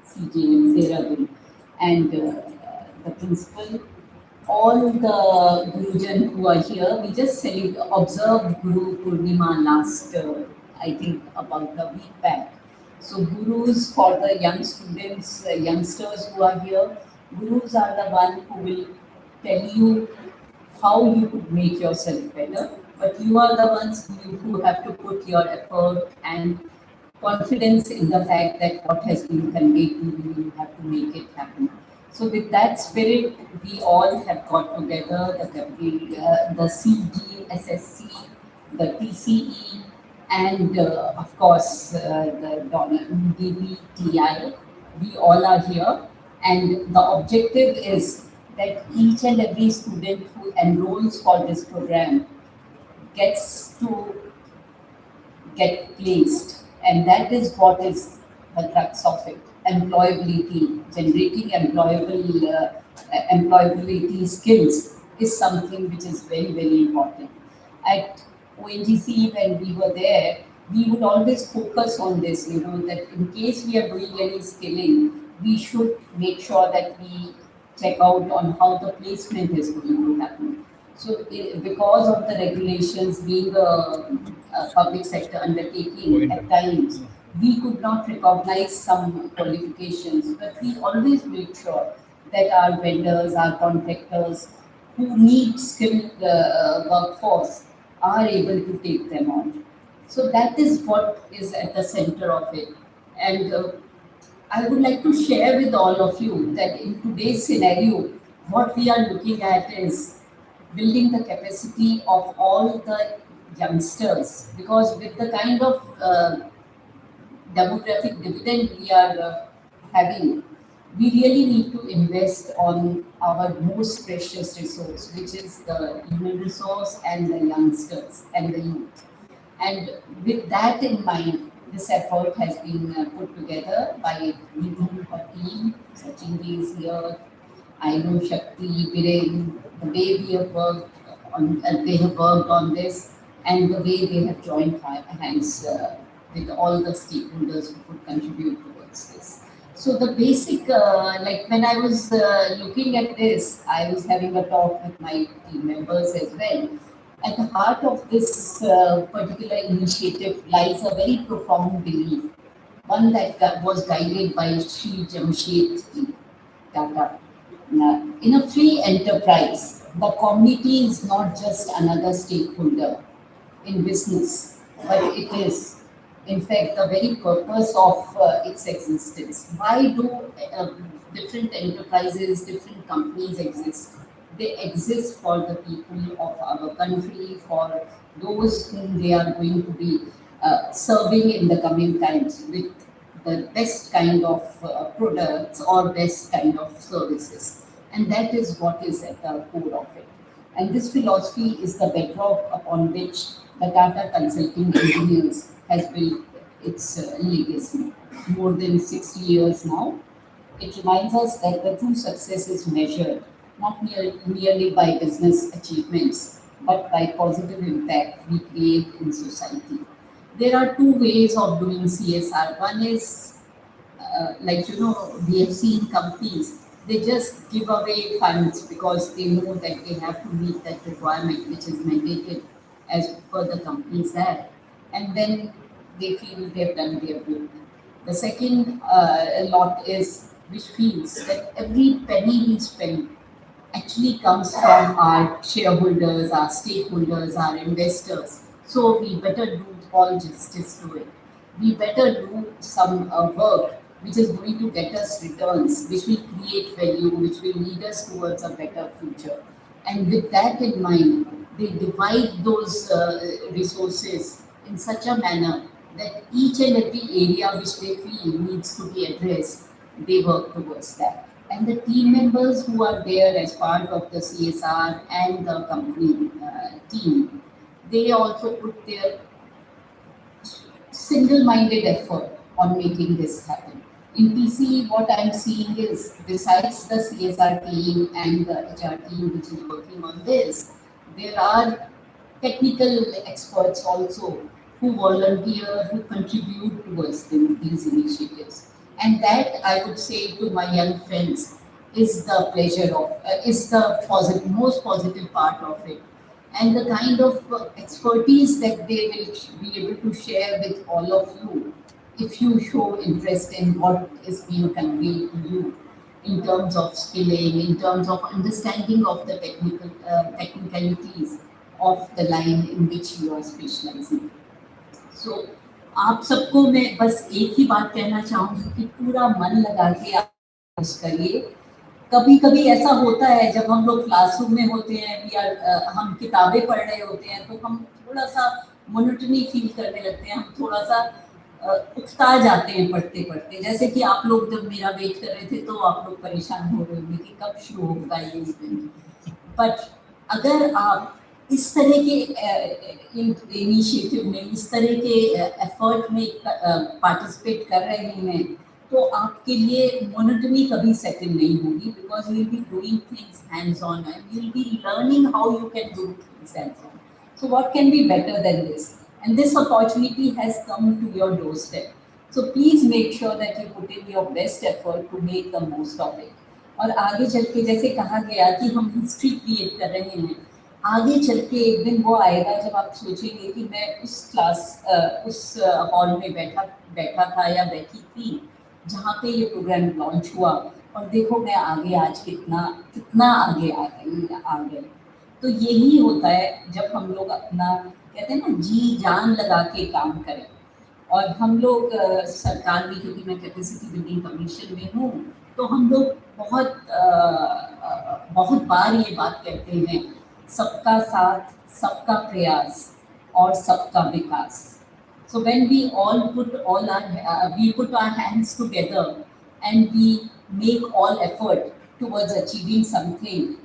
CGSSC, and the principal, all the Gurujan who are here. We just observed Guru Purnima last, I think, about a week back. So gurus for the young students, youngsters who are here, gurus are the one who will tell you how you could make yourself better, but you are the ones who have to put your effort and confidence in the fact that what has been conveyed to you, you have to make it happen. So with that spirit, we all have got together, the CGSSC, the TCE, and of course the DBTI. We all are here, and the objective is that each and every student who enrolls for this program gets to get placed, and that is what is the crux of it. Employability, generating employability skills is something which is very important. At ONGC, when we were there, we would always focus on this, that in case we are doing any skilling, we should make sure that we check out on how the placement is going to happen. So because of the regulations being a public sector undertaking at times, we could not recognize some qualifications, but we always make sure that our vendors, our contractors who need skilled workforce are able to take them on. So that is what is at the center of it. And I would like to share with all of you that in today's scenario, what we are looking at is building the capacity of all the youngsters, because with the kind of demographic dividend we are having, we really need to invest on our most precious resource, which is the human resource and the youngsters and the youth. And with that in mind, this effort has been put together by leading a team. Sachin is here. I know Shakti, Viren, the way we have worked on, they have worked on this, and the way they have joined hands with all the stakeholders who could contribute towards this. So the basic, like when I was looking at this, I was having a talk with my team members as well. At the heart of this particular initiative lies a very profound belief, one that was guided by Sri Jamshed Tata. In a free enterprise, the community is not just another stakeholder in business, but it is, in fact, the very purpose of its existence. Why do different enterprises, different companies exist? They exist for the people of our country, for those whom they are going to be serving in the coming times with the best kind of products or best kind of services. And that is what is at the core of it. And this philosophy is the bedrock upon which the Tata Consulting Engineers has built its legacy. More than 60 years now, it reminds us that the true success is measured not merely by business achievements, but by positive impact we create in society. There are two ways of doing CSR. One is, we have seen companies, they just give away funds because they know that they have to meet that requirement which is mandated as per the Companies Act, and then they feel they've done their good. The second lot is which feels that every penny we spend actually comes from our shareholders, our stakeholders, our investors. So we better do all justice to it. We better do some work which is going to get us returns, which will create value, which will lead us towards a better future. And with that in mind, they divide those resources in such a manner that each and every area which they feel needs to be addressed, they work towards that. And the team members who are there as part of the CSR and the company team, they also put their single-minded effort on making this happen. In TCE, what I'm seeing is, besides the CSR team and the HR team which is working on this, there are technical experts also who volunteer, who contribute towards these initiatives. And that, I would say to my young friends, is the pleasure of, is the most positive part of it. And the kind of expertise that they will be able to share with all of you if you show interest in what is being conveyed to you in terms of skilling, in terms of understanding of the technicalities of the line in which you are specializing. So, आप सबको मैं बस एक ही बात कहना चाहूँगी कि पूरा मन लगा के आप कोशिश करिए। कभी कभी ऐसा होता है जब हम लोग क्लासरूम में होते हैं या हम किताबें पढ़ रहे होते हैं तो हम थोड़ा सा मोनोटनी फील करने लगते हैं, हम थोड़ा सा उकता जाते हैं पढ़ते पढ़ते। जैसे कि आप लोग जब मेरा वेट कर रहे थे तो आप लोग परेशान हो रहे होंगे कि कब शुरू होगा ये इवेंट। बट अगर आप इस तरह के इनिशिएटिव में, इस तरह के एफर्ट में पार्टिसिपेट कर रहे हैं तो आपके लिए मोनोटनी कभी सेटल नहीं होगी, because you will be doing things hands on and you will be learning how you can do things hands on. So what can be better than this, and this opportunity has come to your doorstep. So please make sure that you put in your best effort to make the most of it. और आगे चल के जैसे कहा गया कि हम history create कर रहे हैं, आगे चल के एक दिन वो आएगा जब आप सोचेंगे कि मैं उस हॉल में बैठा था या बैठी थी जहाँ पे ये प्रोग्राम लॉन्च हुआ, और देखो मैं आगे आज कितना आगे आ गए। तो यही होता है जब हम लोग अपना, कहते हैं ना, जी जान लगा के काम करें। और हम लोग सरकार में, क्योंकि मैं कैपेसिटी बिल्डिंग कमीशन में हूँ, तो हम लोग बहुत बार ये बात कहते हैं, सबका साथ, सबका प्रयास और सबका विकास। So when we all put our hands together and we make all effort towards achieving something,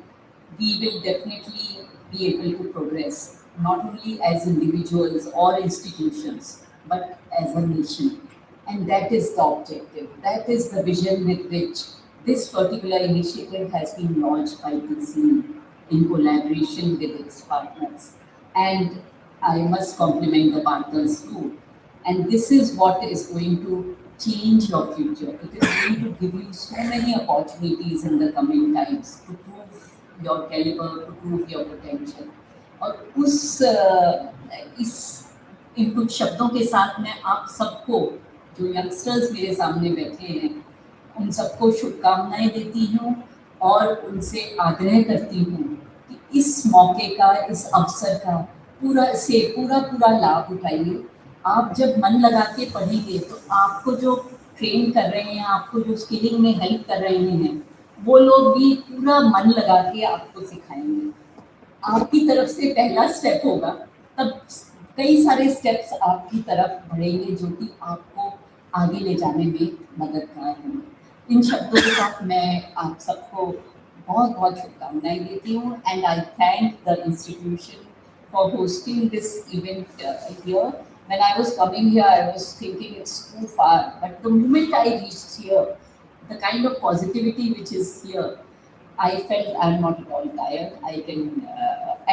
we will definitely be able to progress. not only as individuals or institutions, but as a nation. And that is the objective. That is the vision with which this particular initiative has been launched by TCE in collaboration with its partners. And I must compliment the partners too. And this is what is going to change your future. It is going to give you so many opportunities in the coming times to prove your caliber, to prove your potential. और इस इन कुछ शब्दों के साथ मैं आप सबको जो यंगस्टर्स मेरे सामने बैठे हैं उन सबको शुभकामनाएं देती हूँ और उनसे आग्रह करती हूँ कि इस मौके का, इस अवसर का पूरा लाभ उठाइए। आप जब मन लगा के पढ़ेंगे तो आपको जो ट्रेन कर रहे हैं, आपको जो स्किलिंग में हेल्प कर रहे हैं, वो लोग भी पूरा मन लगा के आपको सिखाएंगे। आपकी तरफ से पहला स्टेप होगा, तब कई सारे स्टेप्स आपकी तरफ बढ़ेंगे जो कि आपको आगे ले जाने में मददगार होंगे। इन शब्दों के साथ मैं आप सबको बहुत बहुत शुभकामनाएं देती हूँ and I thank the institution for hosting this event here. When I was coming here, I was thinking it's too far. But the moment I reached here, the kind of positivity which is here, I felt I'm not at all tired. I can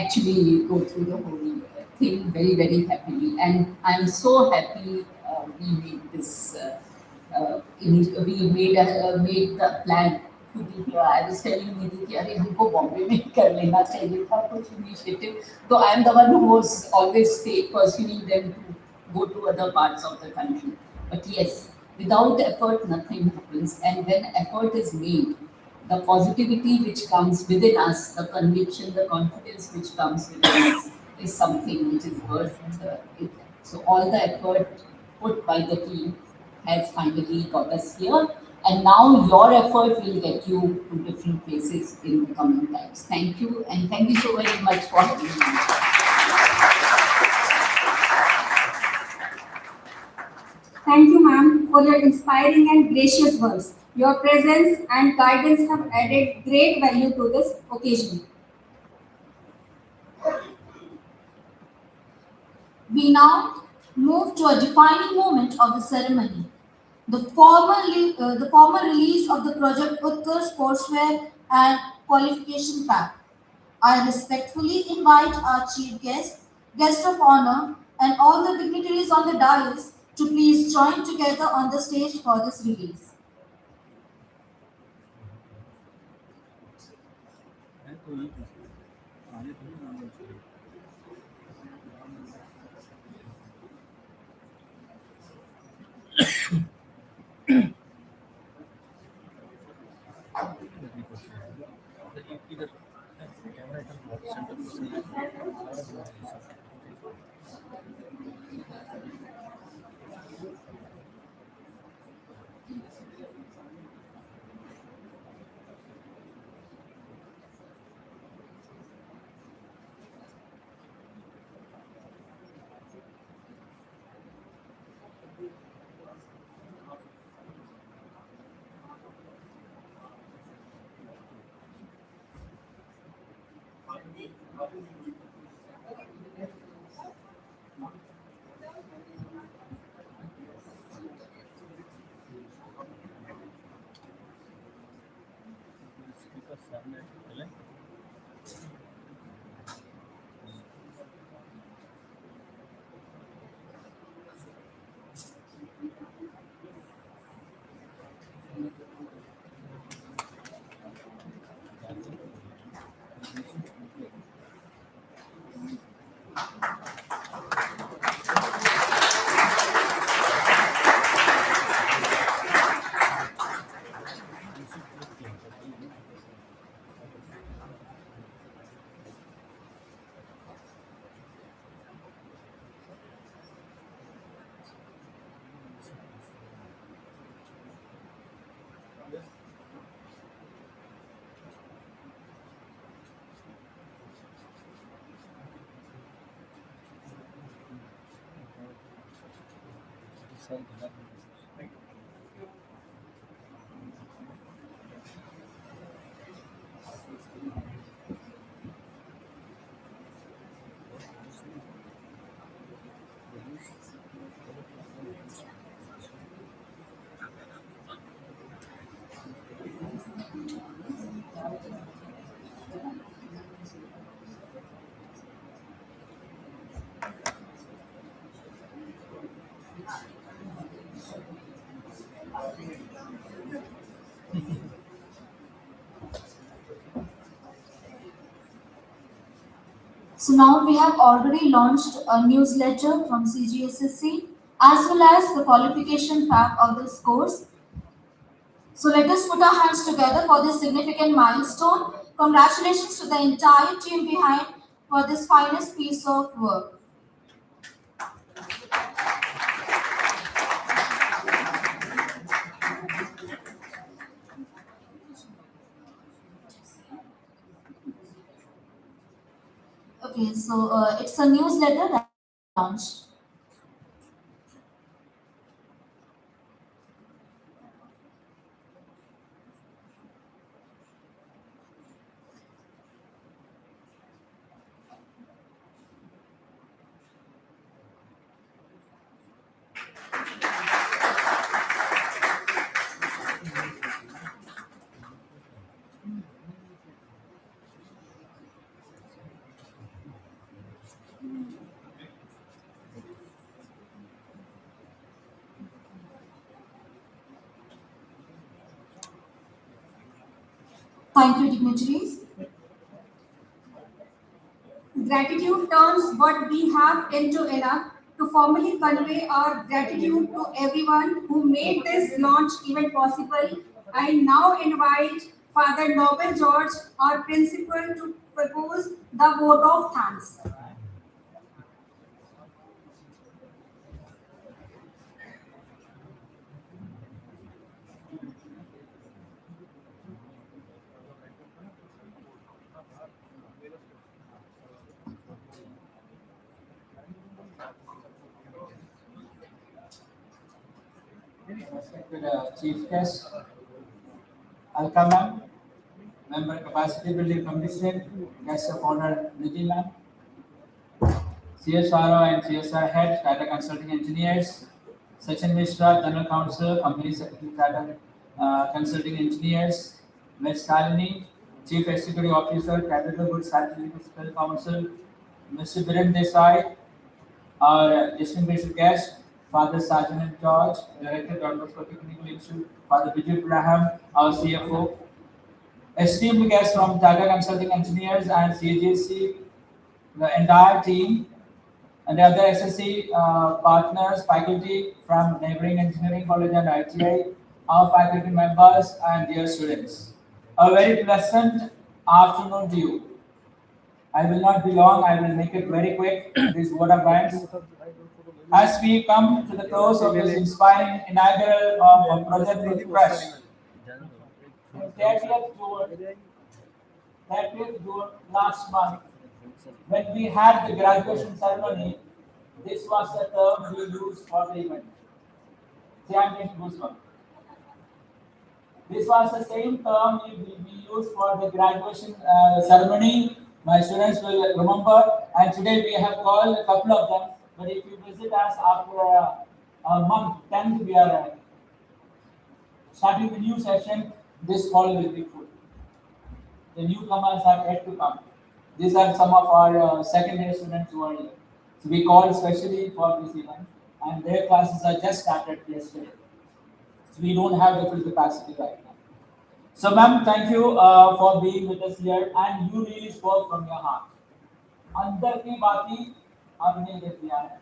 actually go through the whole thing very, very happily. And I'm so happy we made this, made the plan to be here. I was telling Nidhi कि अरे हमको बॉम्बे में कर लेना चाहिए था कुछ initiative. So I am the one who was always pursuing them to go to other parts of the country. But yes, without effort, nothing happens. And when effort is made, the positivity which comes within us, the conviction, the confidence which comes within us is something which is worth it. So all the effort put by the team has finally got us here. And now your effort will get you to different places in the coming times. Thank you, and thank you so very much for having me. Thank you, ma'am, for your inspiring and gracious words. Your presence and guidance have added great value to this occasion. We now move to a defining moment of the ceremony, the formal release of the Project UTKARSH courseware and qualification pack. I respectfully invite our chief guest of honor, and all the dignitaries on the dais to please join together on the stage for this release. So now we have already launched a newsletter from CGSSC as well as the qualification pack of this course. So let us put our hands together for this significant milestone. Congratulations to the entire team behind for this finest piece of work. Okay, so it's a newsletter that launched. Thank you, dignitaries. Gratitude turns what we have into enough to formally convey our gratitude to everyone who made this launch even possible. I now invite Father Nobel George, our principal, to propose the vote of thanks. Respected Chief Guest, Alka Ma'am, Member Capacity Building Commission, Guest of Honor Nidhi Ma'am, CSRO and CSR Head, Tata Consulting Engineers, Sachin Mishra, General Counsel, Company Secretary, Tata Consulting Engineers, Ms. Salini, Chief Executive Officer, Capital Goods Strategic Fiscal Council, Mr. Biren Desai, our distinguished guest, Father Sergeant George, Director, Don Bosco Technical Institute, Father Vijay Abraham, our CFO, esteemed guests from Tata Consulting Engineers and CGSSC, the entire team, and the other SSC partners, faculty from neighboring engineering college and ITI, our faculty members, and dear students. A very pleasant afternoon to you. I will not be long, I will make it very quick, this word of thanks. As we come to the close of this inspiring inaugural of Project UTKARSH, 30th June last month, when we had the graduation ceremony, this was the term we used for the event. See, I'm getting goosebumps. This was the same term we used for the graduation ceremony. My students will remember, and today we have called a couple of them. But if you visit us after a month, 10th, we are starting the new session. This hall will be full. The newcomers are yet to come. These are some of our second year students who are here. So we called specially for this event, and their classes are just started yesterday. So we don't have the full capacity right now. So ma'am, thank you for being with us here, and you really spoke from your heart. अंदर की बातें आपने दे दिया है.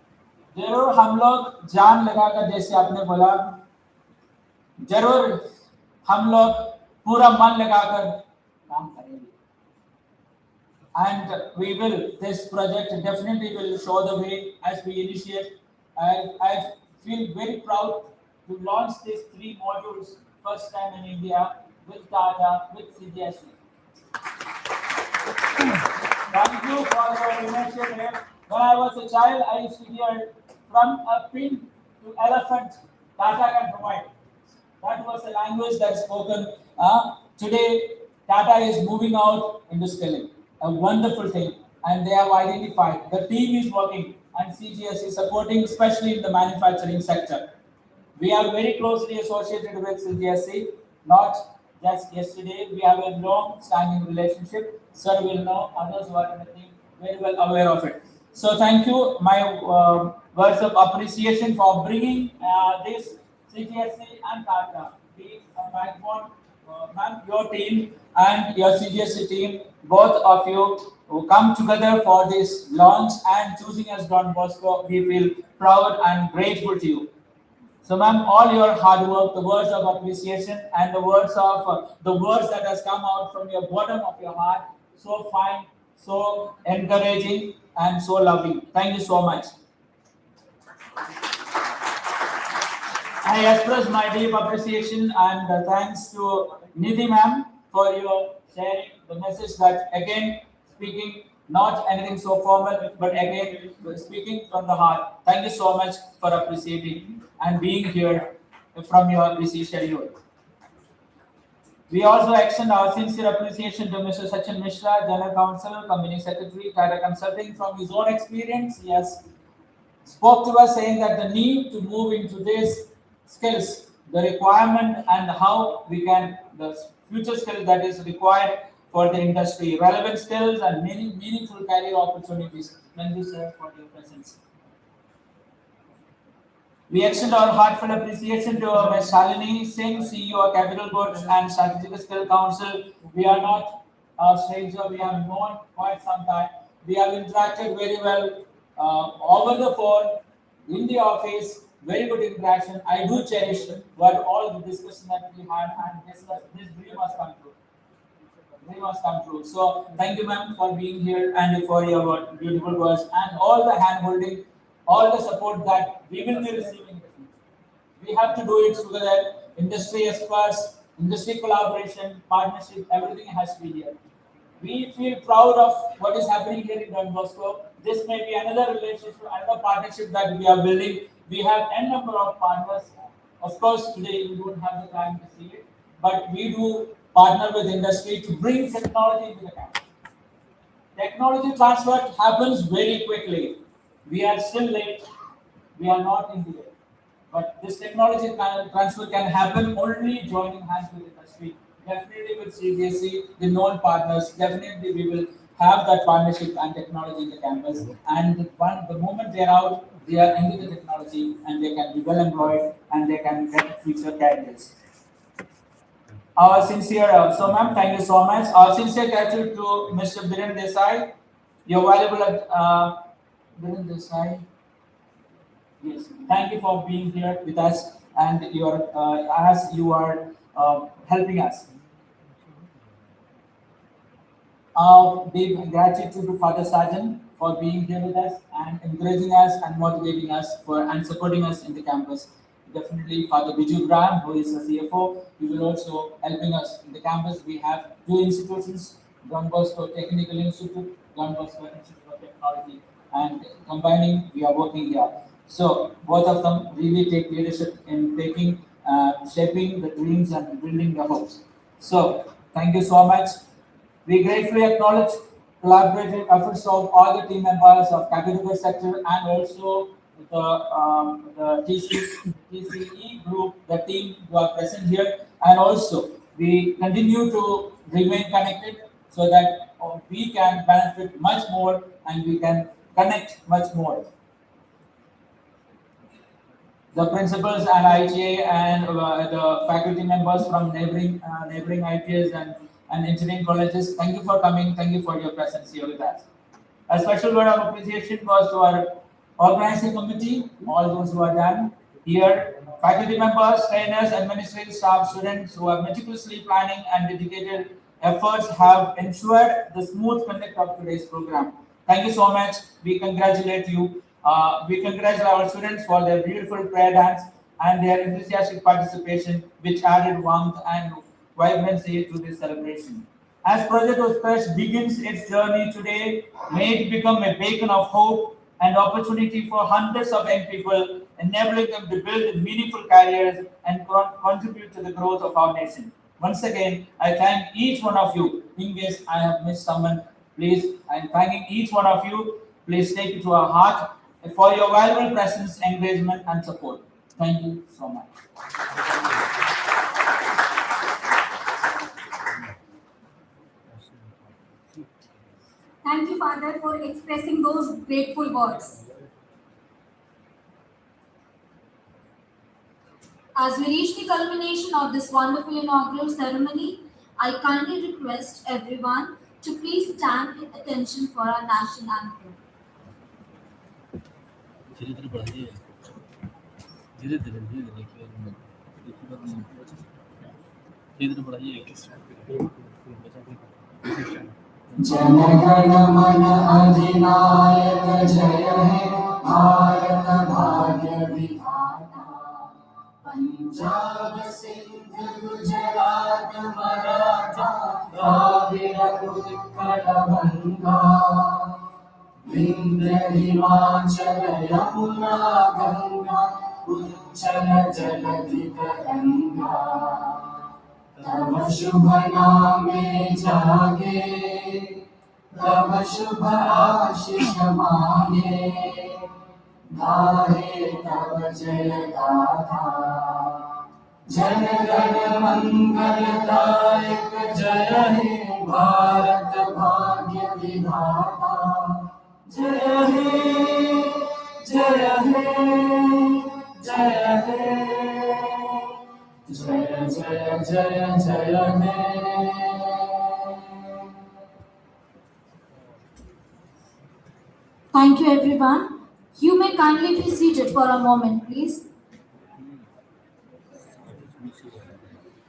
जरूर हम लोग जान लगाकर, जैसे आपने बोला, जरूर हम लोग पूरा मन लगाकर काम करेंगे. And we will, this project definitely will show the way as we initiate. I feel very proud to launch these 3 modules first time in India with Tata, with CGSSC. Thank you for your initiative. When I was a child, I used to hear from a pin to elephant, Tata can provide. That was the language that is spoken. Today, Tata is moving out into skilling. A wonderful thing. And they have identified. The team is working and CGS is supporting, especially in the manufacturing sector. We are very closely associated with CGSSC, not just yesterday. We have a long-standing relationship. Sir will know, others who are in the team very well aware of it. So thank you. My words of appreciation for bringing this CGSSC and Tata, the backbone, ma'am, your team and your CGSSC team, both of you who come together for this launch and choosing us Don Bosco. We feel proud and grateful to you. So, ma'am, all your hard work, the words of appreciation, and the words that has come out from your bottom of your heart, so fine, so encouraging, and so loving. Thank you so much. I express my deep appreciation and thanks to Nidhi ma'am for your sharing the message that again speaking not anything so formal but again speaking from the heart. Thank you so much for appreciating and being here from your busy schedule. We also extend our sincere appreciation to Mr. Sachin Mishra, General Counsel, Company Secretary, Tata Consulting. From his own experience, he has spoke to us saying that the need to move into these skills, the requirement and how we can, the future skills that is required for the industry, relevant skills and many meaningful career opportunities. Thank you, sir, for your presence. We extend our heartfelt appreciation to Ms. Shalini Singh, CEO of Capital Goods and Strategic Skill Council. We are not a stranger, we have known quite some time. We have interacted very well over the phone, in the office, very good interaction. I do cherish what all the discussion that we had, and this dream must come true. Dream must come true. So thank you, ma'am, for being here and for your beautiful words and all the hand holding, all the support that we will be receiving. We have to do it together. Industry experts, industry collaboration, partnership, everything has to be here. We feel proud of what is happening here in Don Bosco. This may be another relationship, another partnership that we are building. We have n number of partners. Of course, today we don't have the time to see it, but we do partner with industry to bring technology into the campus. Technology transfer happens very quickly. We are still late. We are not in delay. But this technology transfer can happen only joining hands with industry. Definitely with CGSSC, the known partners, definitely we will have that partnership and technology in the campus. And the moment they are out, they are into the technology and they can be well employed and they can get future careers. Our sincere, so ma'am, thank you so much. Our sincere gratitude to Mr. Biren Desai. Your valuable, Biren Desai. Yes, thank you for being here with us and as you are helping us. Big gratitude to Father Sergeant for being here with us and encouraging us and motivating us and supporting us in the campus. Definitely Father Biju Graham, who is the CFO, he will also helping us in the campus. We have two institutions, Don Bosco Technical Institute, Don Bosco Institute of Technology, and combining, we are working here. So both of them really take leadership in shaping the dreams and building the hopes. So thank you so much. We gratefully acknowledge collaborative efforts of all the team members of Capital sector and also the TCE group, the team who are present here, and also we continue to remain connected so that we can benefit much more and we can connect much more. The principals and IGA and the faculty members from neighboring ITS and engineering colleges, thank you for coming. Thank you for your presence here with us. A special word of appreciation was to our organizing committee, all those who are done here, faculty members, trainers, administrative staff, students who are meticulously planning and dedicated efforts have ensured the smooth conduct of today's program. Thank you so much. We congratulate you. We congratulate our students for their beautiful prayer dance and their enthusiastic participation, which added warmth and vibrancy to this celebration. As Project UTKARSH begins its journey today, may it become a beacon of hope and opportunity for hundreds of young people, enabling them to build meaningful careers and contribute to the growth of our nation. Once again, I thank each one of you. In case I have missed someone, please, I'm thanking each one of you. Please take it to our heart for your valuable presence, engagement, and support. Thank you so much. Thank you, Father, for expressing those grateful words. As we reach the culmination of this wonderful inaugural ceremony, I kindly request everyone to please stand at attention for our national anthem. धीरे धीरे बढ़ाइए धीरे धीरे धीरे धीरे धीरे धीरे बढ़ाइए जनगण मन अधिनायक जय हे भारत भाग्य विधाता पंजाब सिंध गुजरात मराठा द्राविड़ उत्कल गंगा विंध्य हिमाचल यमुना गंगा उच्चल जलधि तरंगा तव शुभ नामे जागे तव शुभ आशीष मांगे गाहे तव जय गाथा जन गण मंगलदायक जय हे भारत भाग्य विधाता जय हे जय हे जय हे जय जय जय जय हे Thank you, everyone. You may kindly be seated for a moment, please.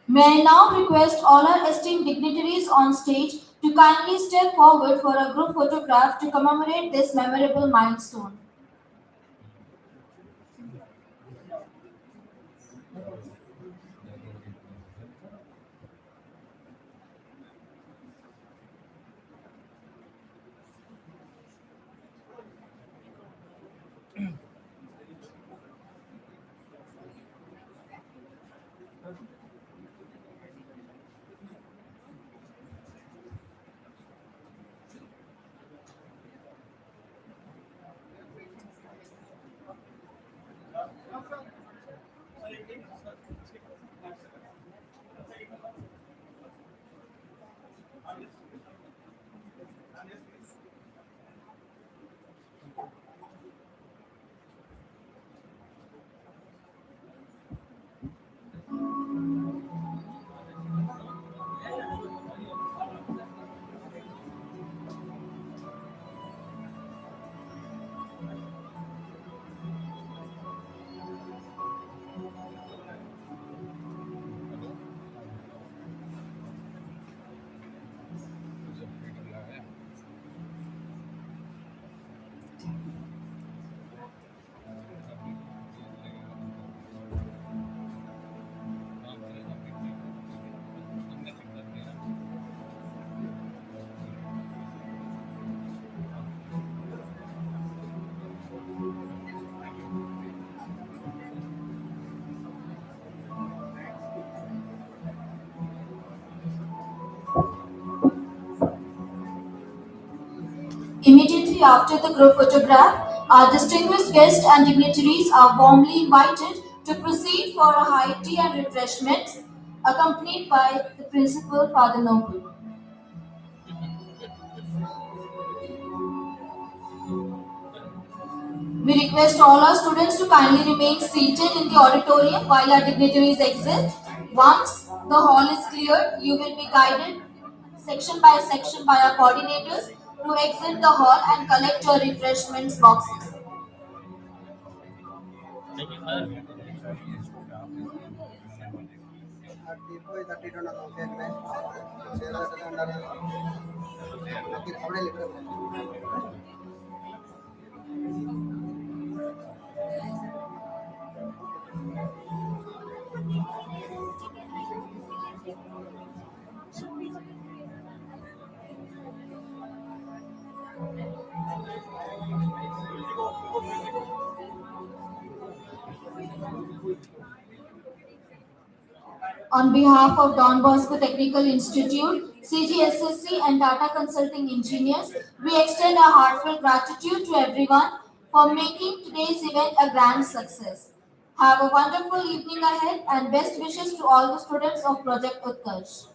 May I now request all our esteemed dignitaries on stage to kindly step forward for a group photograph to commemorate this memorable milestone. Immediately after the group photograph, our distinguished guests and dignitaries are warmly invited to proceed for a high tea and refreshments, accompanied by the Principal, Father Noble. We request all our students to kindly remain seated in the auditorium while our dignitaries exit. Once the hall is cleared, you will be guided section by section by our coordinators to exit the hall and collect your refreshments boxes. On behalf of Don Bosco Technical Institute, CGSSC and Tata Consulting Engineers, we extend our heartfelt gratitude to everyone for making today's event a grand success. Have a wonderful evening ahead and best wishes to all the students of Project UTKARSH.